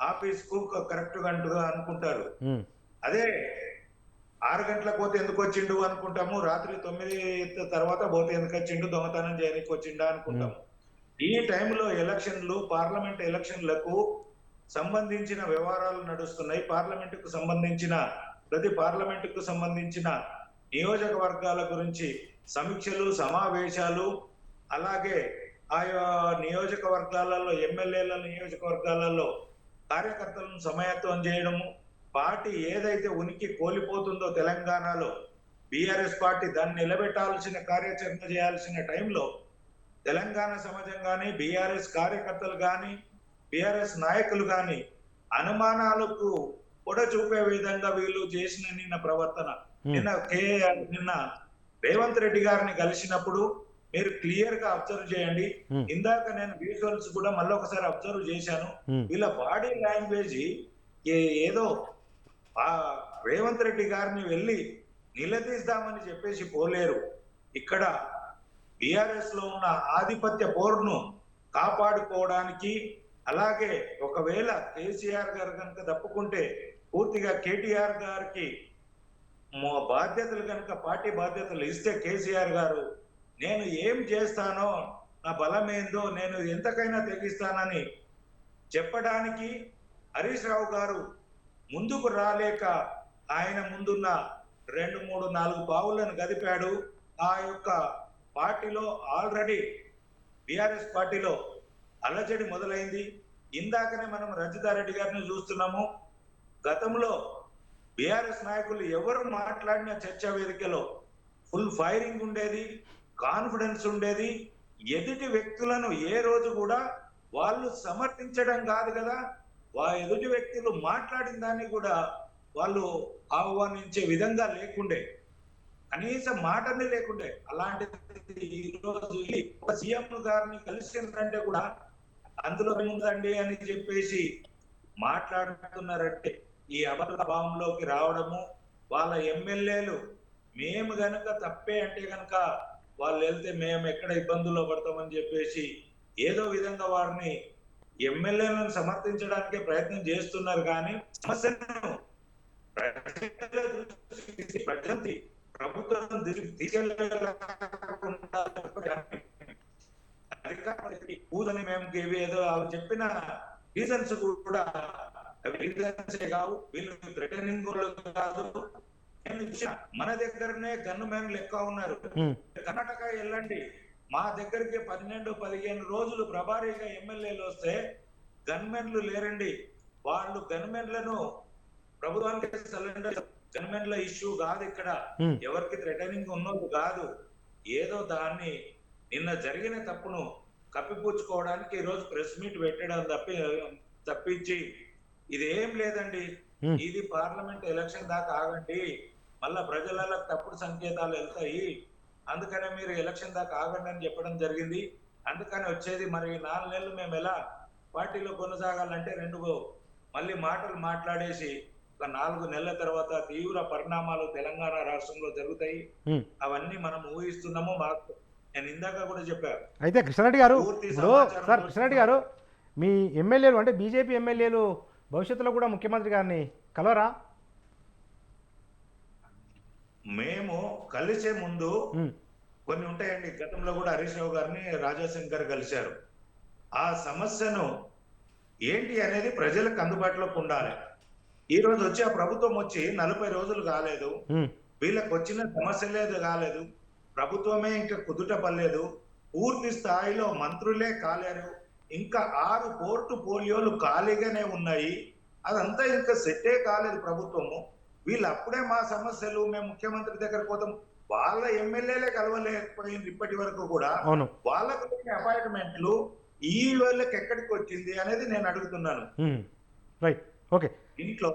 ఆఫీస్ కు కరెక్ట్ గా అనుకుంటారు. అదే 6 గంటలకు పోతే ఎందుకు వచ్చిండు అనుకుంటాము, రాత్రి 9 తర్వాత పోతే ఎందుకు వచ్చిండు, దొంగతనం చేయడానికి వచ్చిండా అనుకుంటాము. ఈ టైంలో ఎలక్షన్లు, పార్లమెంట్ ఎలక్షన్లకు సంబంధించిన వ్యవహారాలు నడుస్తున్నాయి. పార్లమెంటుకు సంబంధించిన ప్రతి పార్లమెంటుకు సంబంధించిన నియోజకవర్గాల గురించి సమీక్షలు, సమావేశాలు, అలాగే ఆయా నియోజకవర్గాలలో ఎమ్మెల్యేల నియోజకవర్గాలలో కార్యకర్తలను సమాయత్తం చేయడము, పార్టీ ఏదైతే ఉనికి కోల్పోతుందో తెలంగాణలో బీఆర్ఎస్ పార్టీ దాన్ని నిలబెట్టాల్సిన కార్యాచరణ చేయాల్సిన టైంలో తెలంగాణ సమాజం కానీ, బీఆర్ఎస్ కార్యకర్తలు కానీ, బీఆర్ఎస్ నాయకులు కానీ అనుమానాలకు కూడా చూపే విధంగా వీళ్ళు చేసిన నిన్న ప్రవర్తన. నిన్న రేవంత్ రెడ్డి గారిని కలిసినప్పుడు మీరు క్లియర్ గా అబ్జర్వ్ చేయండి. ఇందాక నేను విజువల్స్ కూడా మళ్ళీ ఒకసారి అబ్జర్వ్ చేశాను. వీళ్ళ బాడీ లాంగ్వేజ్ ఏదో రేవంత్ రెడ్డి గారిని వెళ్ళి నిలదీద్దామని చెప్పేసి పోలేరు. ఇక్కడ బీఆర్ఎస్ లో ఉన్న ఆధిపత్య పోరును కాపాడుకోవడానికి, అలాగే ఒకవేళ కేసీఆర్ గారు కనుక తప్పుకుంటే పూర్తిగా కేటీఆర్ గారికి బాధ్యతలు కనుక పార్టీ బాధ్యతలు ఇస్తే కేసీఆర్ గారు నేను ఏం చేస్తానో, నా బలం ఏందో, నేను ఎంతకైనా తెగిస్తానని చెప్పడానికి హరీష్ రావు గారు ముందుకు రాలేక ఆయన ముందున్న 2, 3, 4 పావులను గదిపాడు. ఆ యొక్క పార్టీలో ఆల్రెడీ బీఆర్ఎస్ పార్టీలో అలజడి మొదలైంది. ఇందాకనే మనం రజితారెడ్డి గారిని చూస్తున్నాము. గతంలో బీఆర్ఎస్ నాయకులు ఎవరు మాట్లాడిన చర్చా వేదికలో ఫుల్ ఫైరింగ్ ఉండేది, కాన్ఫిడెన్స్ ఉండేది. ఎదుటి వ్యక్తులను ఏ రోజు కూడా వాళ్ళు సమర్థించడం కాదు కదా, ఎదుటి వ్యక్తులు మాట్లాడిన దాన్ని కూడా వాళ్ళు ఆహ్వానించే విధంగా లేకుండే, కనీసం మాటనే లేకుండే. అలాంటిది ఈ రోజు సీఎం గారిని కలిసిందంటే కూడా అందులో ఏముందండి అని చెప్పేసి మాట్లాడుతున్నారంటే ఈ అబద్ధ భావంలోకి రావడము. వాళ్ళ ఎమ్మెల్యేలు మేము గనక తప్పే అంటే గనక వాళ్ళు వెళ్తే మేము ఎక్కడ ఇబ్బందుల్లో పడతామని చెప్పేసి ఏదో విధంగా వారిని ఎమ్మెల్యేలను సమర్థించడానికే ప్రయత్నం చేస్తున్నారు. కానీ సమస్యను ప్రభుత్వం పూజని మేము ఏదో చెప్పిన రీజన్స్ కూడా రీజన్సే కావు, వీళ్ళు థ్రెటనింగ్ కాదు. మన దగ్గరనే గన్ను మ్యాన్లు ఎక్కువ ఉన్నారు. కర్ణాటక వెళ్ళండి, మా దగ్గరికి 12-15 రోజులు ప్రభారీగా ఎమ్మెల్యేలు వస్తే గన్మెన్లు లేరండి. వాళ్ళు గన్మెన్లను ప్రభుత్వానికి సరెండర్, గన్మెన్ల ఇష్యూ కాదు ఇక్కడ, ఎవరికి థ్రెటనింగ్ ఉన్నది కాదు. ఏదో దాన్ని నిన్న జరిగిన తప్పును కప్పిపుచ్చుకోవడానికి ఈ రోజు ప్రెస్ మీట్ పెట్టడం తప్పించి ఇదేం లేదండి. ఇది పార్లమెంట్ ఎలక్షన్ దాకా ఆగండి, మళ్ళా ప్రజలకు తప్పుడు సంకేతాలు వెళ్తాయి, అందుకనే మీరు ఎలక్షన్ దాకా ఆగండి అని చెప్పడం జరిగింది. అందుకని వచ్చేది మరి 4 నెలలు మేము ఎలా పార్టీలో కొనసాగాలంటే మళ్ళీ మాటలు మాట్లాడేసి ఒక 4 నెలల తర్వాత తీవ్ర పరిణామాలు తెలంగాణ రాష్ట్రంలో జరుగుతాయి. అవన్నీ మనం ఊహిస్తున్నాము. నేను ఇందాక కూడా చెప్పాను. అయితే కృష్ణారెడ్డి గారు, సార్ కృష్ణారెడ్డి గారు, మీ ఎమ్మెల్యేలు అంటే బీజేపీ ఎమ్మెల్యేలు భవిష్యత్తులో కూడా ముఖ్యమంత్రి గారిని కలవరా? మేము కలిసే ముందు కొన్ని ఉంటాయండి. గతంలో కూడా హరీష్ రావు గారిని రాజాశంకర్ కలిశారు. ఆ సమస్యను ఏంటి అనేది ప్రజలకు అందుబాటులోకి ఉండాలి. ఈ రోజు వచ్చి ఆ ప్రభుత్వం వచ్చి 40 రోజులు కాలేదు, వీళ్ళకి వచ్చిన సమస్య లేదు కాలేదు, ప్రభుత్వమే ఇంకా కుదుట పడలేదు, పూర్తి స్థాయిలో మంత్రులే కాలేరు, ఇంకా 6 పోర్టుఫోలియోలు ఖాళీగానే ఉన్నాయి, అదంతా ఇంకా సెట్టే కాలేదు ప్రభుత్వము. వీళ్ళు అప్పుడే మా సమస్యలు మేము ముఖ్యమంత్రి దగ్గరకు పోతాం, వాళ్ళ ఎమ్మెల్యేలే కలవలేకపోయింది ఇప్పటి వరకు కూడా. వాళ్ళకు అపాయింట్మెంట్లు ఈ వాళ్ళకి ఎక్కడికి వచ్చింది అనేది నేను అడుగుతున్నాను. Right, okay. ఇంట్లో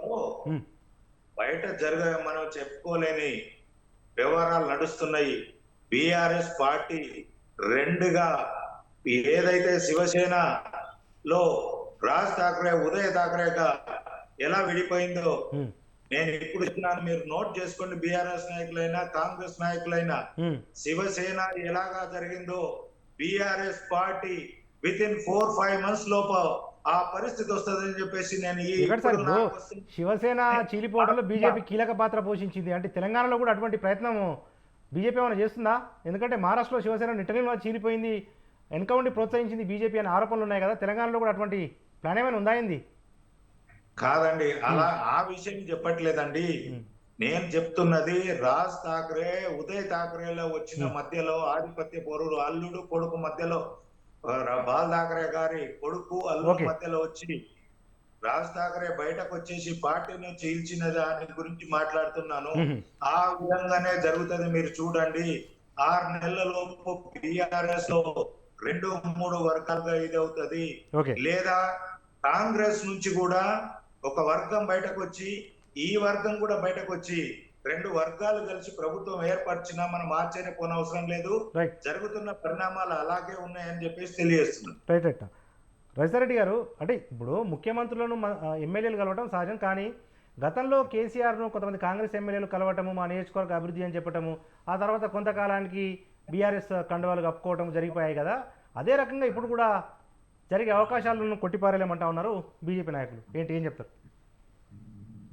బయట మనం చెప్పుకోలేని వ్యవహారాలు నడుస్తున్నాయి. బీఆర్ఎస్ పార్టీ 2గా ఏదైతే శివసేనలో రాజ్ ఠాక్రే, ఉదయ్ ఠాక్రేగా ఎలా విడిపోయిందో నేను ఇప్పుడు ఇస్తున్నాను, మీరు నోట్ చేసుకోండి. బీఆర్ఎస్ నాయకులైనా కాంగ్రెస్ నాయకులైనా శివసేన ఎలాగా జరిగిందో బీఆర్ఎస్ పార్టీ వితిన్ 4-5 months లోపు ఆ పరిస్థితి వస్తుందని చెప్పేసి నేను శివసేన చీలిపోవడంలో బీజేపీ కీలక పాత్ర పోషించింది అంటే తెలంగాణలో కూడా అటువంటి ప్రయత్నం బీజేపీ ఏమైనా చేస్తుందా? ఎందుకంటే మహారాష్ట్రలో శివసేన నిట్టనిలో చీలిపోయింది, వెనక ఉండి ప్రోత్సహించింది బీజేపీ అనే ఆరోపణలు ఉన్నాయి కదా, తెలంగాణలో కూడా అటువంటి ప్లాన్ ఏమైనా ఉందాయింది? కాదండి, అలా ఆ విషయం చెప్పట్లేదండి. నేను చెప్తున్నది రాజ్ ఠాక్రే, ఉదయ్ ఠాక్రేలో వచ్చిన మధ్యలో ఆధిపత్య పౌరుడు అల్లుడు కొడుకు మధ్యలో, బాల్ ఠాక్రే గారి కొడుకు అల్లుడు మధ్యలో వచ్చి రాజ్ ఠాక్రే బయటకు వచ్చేసి పార్టీని చీల్చిన దాని గురించి మాట్లాడుతున్నాను. ఆ విధంగానే జరుగుతుంది, మీరు చూడండి. 6 నెలలలోపు బీఆర్ఎస్ లో 2-3 వర్గాలుగా ఇది అవుతుంది. లేదా కాంగ్రెస్ నుంచి కూడా ఒక వర్గం బయటకు వచ్చి ఈ వర్గం కూడా బయటకు వచ్చి 2 వర్గాలు కలిసి ప్రభుత్వం ఏర్పరిచినా మనం ఆశ్చర్యపోనవసరం లేదు. జరుగుతున్న పరిణామాలు అలాగే ఉన్నాయని చెప్పేసి తెలియజేస్తున్నాం. రైట్. రజితారెడ్డి గారు, అంటే ఇప్పుడు ముఖ్యమంత్రులను ఎమ్మెల్యేలు కలవటం సహజం, కానీ గతంలో కేసీఆర్ను కొంతమంది కాంగ్రెస్ ఎమ్మెల్యేలు కలవటము, మా నియోజకవర్గ అభివృద్ధి అని చెప్పటము, ఆ తర్వాత కొంతకాలానికి బీఆర్ఎస్ కండువాలు కప్పుకోవటం జరిగిపోయాయి కదా, అదే రకంగా ఇప్పుడు కూడా జరిగే అవకాశాలను కొట్టిపారేలేమంటా ఉన్నారు బీజేపీ నాయకులు. ఏం చెప్తారు?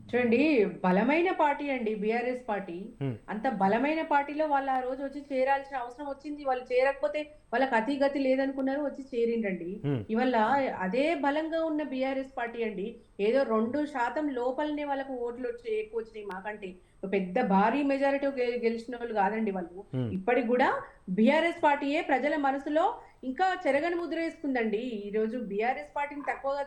చూడండి, బలమైన పార్టీ అండి బీఆర్ఎస్ పార్టీ. హ్మ్. అంత బలమైన పార్టీలో వాళ్ళు ఆ రోజు వచ్చి చేరాల్సిన అవసరం వచ్చింది. వాళ్ళు చేరకపోతే వాళ్ళకి అతి గతి లేదనుకున్నారు, వచ్చి చేరిండ్రండి. హ్మ్. ఇవాళ అదే బలంగా ఉన్న బీఆర్ఎస్ పార్టీ అండి, ఏదో 2% లోపలనే వాళ్ళకు ఓట్లు ఎక్కువ వచ్చినాయి మాకంటే. పెద్ద భారీ మెజారిటీ గెలిచినోళ్ళు కాదండి వాళ్ళు. హ్మ్. ఇప్పటికి కూడా బీఆర్ఎస్ పార్టీయే ప్రజల మనసులో ఇంకా చెరగని ముద్ర వేసుకుందండి. ఈరోజు బీఆర్ఎస్ పార్టీని తక్కువగా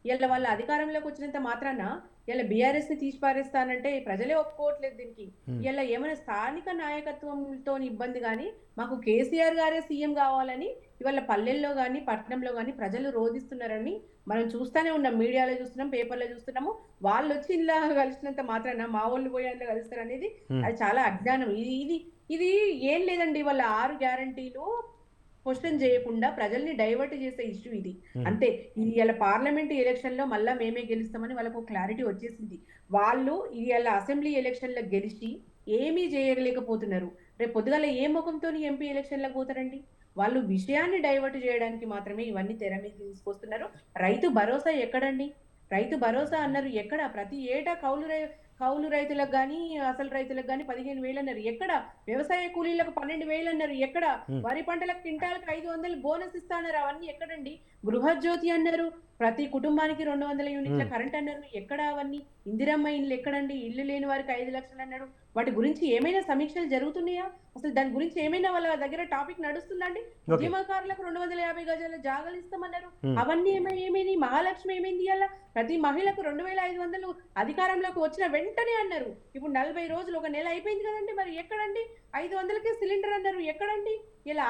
ఇవాళ వాళ్ళ అధికారంలోకి వచ్చినంత మాత్రాన ఇలా బీఆర్ఎస్ ని తీసి పారేస్తానంటే ప్రజలే ఒప్పుకోవట్లేదు దీనికి. హ్మ్. ఇలా ఏమైనా స్థానిక నాయకత్వంతో ఇబ్బంది గాని, మాకు కేసీఆర్ గారే సీఎం కావాలని ఇవాళ పల్లెల్లో గాని, పట్టణంలో గాని ప్రజలు రోదిస్తున్నారని మనం చూస్తానే ఉన్నాం. మీడియాలో చూస్తున్నాం, పేపర్‌లో చూస్తున్నాము. వాళ్ళొచ్చి ఇలా కలిసినంత మాత్రాన మా వోళ్ళు పోయి అందులో కలుస్తారనేది హ్మ్. అది చాలా అజ్ఞానం. ఇది ఏం లేదండి. వాళ్ళ 6 గ్యారంటీలు క్వెషన్ చేయకుండా ప్రజల్ని డైవర్ట్ చేసే ఇష్యూ ఇది. హ్మ్. అంతే. ఇయాల పార్లమెంట్ ఎలక్షన్‌లో మళ్ళా మేమే గెలుస్తామని వాళ్ళకు క్లారిటీ వచ్చేసింది. వాళ్ళు ఇయాల అసెంబ్లీ ఎలక్షన్‌లో గెలిచి ఏమీ చేయలేకపోతున్నారు. రేపు పొద్దుగాల ఏ మొఖంతోని ఎంపీ ఎలక్షన్‌లకు పోతారండి? వాళ్ళు విషయాన్ని డైవర్ట్ చేయడానికి మాత్రమే ఇవన్నీ తెర మీదకి తీసుకొస్తున్నారు. రైతు భరోసా ఎక్కడండి? రైతు భరోసా అన్నారు ఎక్కడ? ప్రతి ఏటా కౌలు రైతులకు గాని, అసలు రైతులకు గాని 15,000 అన్నారు. ఎక్కడ? వ్యవసాయ కూలీలకు 12,000 అన్నారు. ఎక్కడ? హ్మ్. వరి పంటలకు క్వింటాల్‌కి 500 బోనస్ ఇస్తా అన్నారు. అవన్నీ ఎక్కడండి? గృహజ్యోతి అన్నారు. ప్రతి కుటుంబానికి 200 యూనిట్ల హ్మ్. కరెంట్ అన్నారు. ఎక్కడ అవన్నీ? ఇందిరమ్మ ఇండ్లు ఎక్కడండి? ఇల్లు లేని వారికి 5,00,000 అన్నాడు. వాటి గురించి ఏమైనా సమీక్షలు జరుగుతున్నాయా? అసలు దాని గురించి ఏమైనా వాళ్ళ దగ్గర టాపిక్ నడుస్తుందా అండి? ఓకే. ఉద్యమకారులకు 250 గజాల జాగాలు ఇస్తామన్నారు. హ్మ్. అవన్నీ ఏమైనాయి? మహాలక్ష్మి ఏమైంది ఇయాల? ప్రతి మహిళకు 2,500 అధికారంలోకి వచ్చిన వెంటనే అన్నారు. ఇప్పుడు 40 రోజులు, ఒక నెల అయిపోయింది కదండీ! మరి ఎక్కడండి? 500కే సిలిండర్ అన్నారు. ఎక్కడండి? ఇలా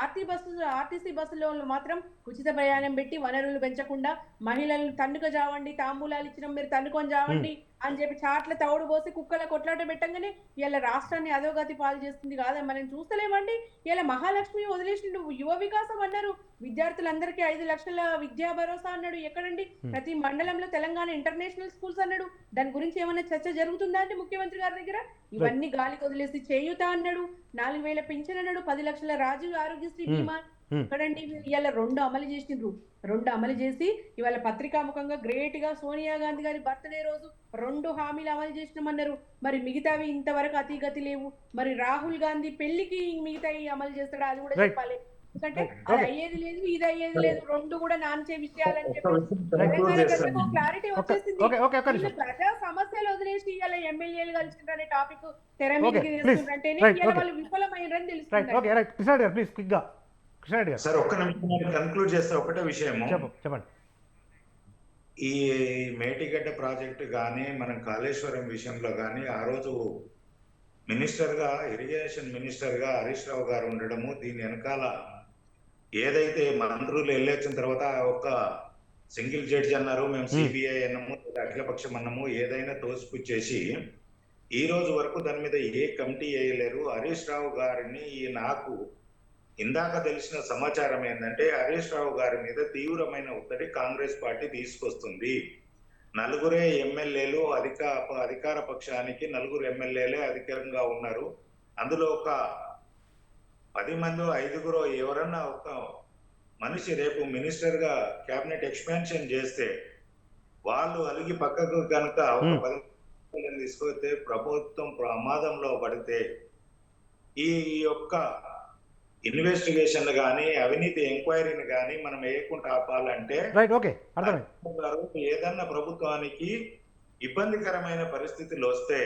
ఆర్టీసీ బస్సులో మాత్రం ఉచిత ప్రయాణం పెట్టి వనరులు పెంచకుండా మహిళలను తన్నుక జావండి, తాంబూలాలు ఇచ్చినాం మీరు తన్నుకొని హ్మ్. జావండి అని చెప్పి చాట్ల తవుడు పోసి కుక్కల కొట్లాట పెట్టంగానే ఇలా రాష్ట్రాన్ని అధోగతి పాలు చేస్తుంది కాదా మనం చూస్తలేమండి. ఇలా మహాలక్ష్మి వదిలేసిండు, యువ వికాసం అన్నారు, విద్యార్థులందరికీ 5,00,000 విద్యా భరోసా అన్నాడు. ఎక్కడండి? హ్మ్. ప్రతి మండలంలో తెలంగాణ ఇంటర్నేషనల్ స్కూల్స్ అన్నాడు. దాని గురించి ఏమైనా చర్చ జరుగుతుందా అంటే ముఖ్యమంత్రి గారి దగ్గర? రైట్. ఇవన్నీ గాలికి వదిలేసి చేయూత అన్నాడు, 4,000 పింఛన్ అన్నాడు, 10,00,000 రాజీవ్ ఆరోగ్యశ్రీ హ్మ్. బీమా. హ్మ్. ఎక్కడండి? ఇవాళ 2 అమలు చేసిండ్రు. 2 అమలు చేసి ఇవాళ పత్రికాముఖంగా గ్రేట్‌గా సోనియా గాంధీ గారి బర్త్‌డే రోజు 2 హామీలు అమలు చేసినామన్నారు. మరి మిగతావి ఇంతవరకు అతీగతి లేవు. మరి రాహుల్ గాంధీ పెళ్లికి మిగతాయి అమలు చేస్తాడా? అది కూడా రైట్. చెప్పాలి. ఎందుకంటే రైట్. అది ఓకే. అయ్యేది లేదు, ఇది అయ్యేది లేదు. 2 కూడా నాన్చే విషయాలని ఒక్క చెప్పి విషయం రైట్. కంక్లూడ్ తెలంగాణ ప్రజలకు చేస్తాను. క్లారిటీ ఒక్క వచ్చేసింది. ఓకే. ఓకే. ఒక్క వీళ్ళు నిమిషం. ప్రజా సమస్యలు వదిలేసి ఇయాల ఎమ్మెల్యేలు కలిసిండ్రనే టాపిక్ తెర ఓకే. మీదకి ప్లీజ్. తెస్తుండ్రంటేనే రైట్. ఇయాల ఓకే. వాళ్ళు విఫలమైండ్రని రైట్. తెలుస్తుందండి. ఓకే. రైట్. కృష్ణారెడ్డి గారు ప్లీజ్ క్విక్‌గా. కృష్ణారెడ్డి గారు సార్ ఒక్క నిమిషం నేను కంక్లూడ్ చేస్తే ఒకటే విషయము. చెప్పండి. ఈ మేటిగడ్డ ప్రాజెక్టు గానీ, మనం కాళేశ్వరం విషయంలో గానీ, ఆ రోజు ఇరిగేషన్ మినిస్టర్‌గా హరీష్ రావు గారు ఉండడము, దీని వెనకాల ఏదైతే మంత్రులు ఎళ్ళొచ్చిన తర్వాత ఒక సింగిల్ జడ్జి అన్నారు, మేము హ్మ్. సిబిఐ అన్నాము, లేదా అఖిలపక్షం అన్నాము, ఏదైనా తోసిపుచ్చేసి ఈ రోజు వరకు దాని మీద ఏ కమిటీ వేయలేరు. హరీష్ రావు గారిని నాకు ఇందాక తెలిసిన సమాచారం ఏంటంటే హరీష్ రావు గారి మీద తీవ్రమైన ఒత్తిడి కాంగ్రెస్ పార్టీ తీసుకొస్తుంది. నలుగురే ఎమ్మెల్యేలు అధికార పక్షానికి నలుగురు ఎమ్మెల్యేలే అధికారంగా ఉన్నారు. అందులో ఒక 10 మందో 5గురో ఎవరన్నా ఒక మనిషి రేపు మినిస్టర్ గా క్యాబినెట్ ఎక్స్పాన్షన్ చేస్తే వాళ్ళు అలిగి పక్కకు కనుక ఒక హ్మ్. 10 మందిని తీసుకొస్తే ప్రభుత్వం ప్రమాదంలో పడితే ఈ యొక్క ఇన్వెస్టిగేషన్ గానీ, అవినీతి ఎంక్వైరీని గానీ మనం వేయకుండా ఆపాలంటే రైట్. ఓకే. అర్థమైంది. హరీష్ గారు ఏదన్నా ప్రభుత్వానికి ఇబ్బందికరమైన పరిస్థితులు వస్తే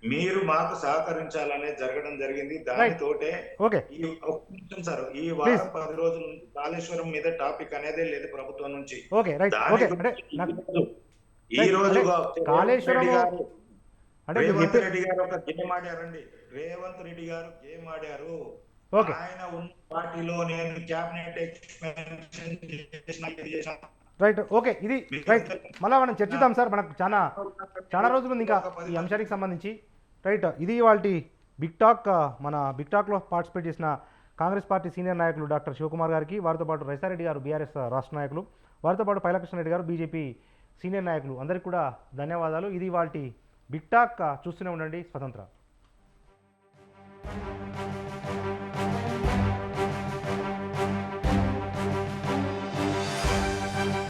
మీరు మాకు సహకరించాలనే జరగడం జరిగింది. రైట్. దానితోటే ఓకే. ఈ ఒక్క నిమిషం సార్, ఈ ప్లీజ్. వారం 10 రోజుల నుంచి కాళేశ్వరం మీద టాపిక్ అనేదే లేదు ప్రభుత్వం నుంచి. ఓకే. రైట్. దాని ఓకే. అంటే గురించి నాకు ఈ రైట్. రోజు అంటే కాళేశ్వరము అంటే మీరు రేవంత్ చెప్పే రెడ్డి గారు ఒక గేమ్ ఆడారండి. రేవంత్ రెడ్డి గారు గేమ్ ఆడారు. ఓకే. ఆయన ఉన్న పార్టీలో నేను క్యాబినెట్ ఎక్స్పాన్షన్ చేసిన ఇది చేసిన రైట్. ఓకే. ఇది రైట్. మళ్ళా మనం చర్చిద్దాం సార్. మనకు చాలా రోజులు ఉంది ఇంకా ఈ అంశానికి సంబంధించి. రైట్. ఇది ఇవాల్టి బిగ్ టాక్. మన బిగ్ టాక్లో పార్టిసిపేట్ చేసిన కాంగ్రెస్ పార్టీ సీనియర్ నాయకులు డాక్టర్ శివకుమార్ గారికి, వారితో పాటు రైసారెడ్డి గారు బీఆర్ఎస్ రాష్ట్ర నాయకులు, వారితో పాటు పైలకృష్ణారెడ్డి గారు బీజేపీ సీనియర్ నాయకులు, అందరికీ కూడా ధన్యవాదాలు. ఇది ఇవాల్టి బిగ్ టాక్. చూస్తూనే ఉండండి స్వతంత్ర.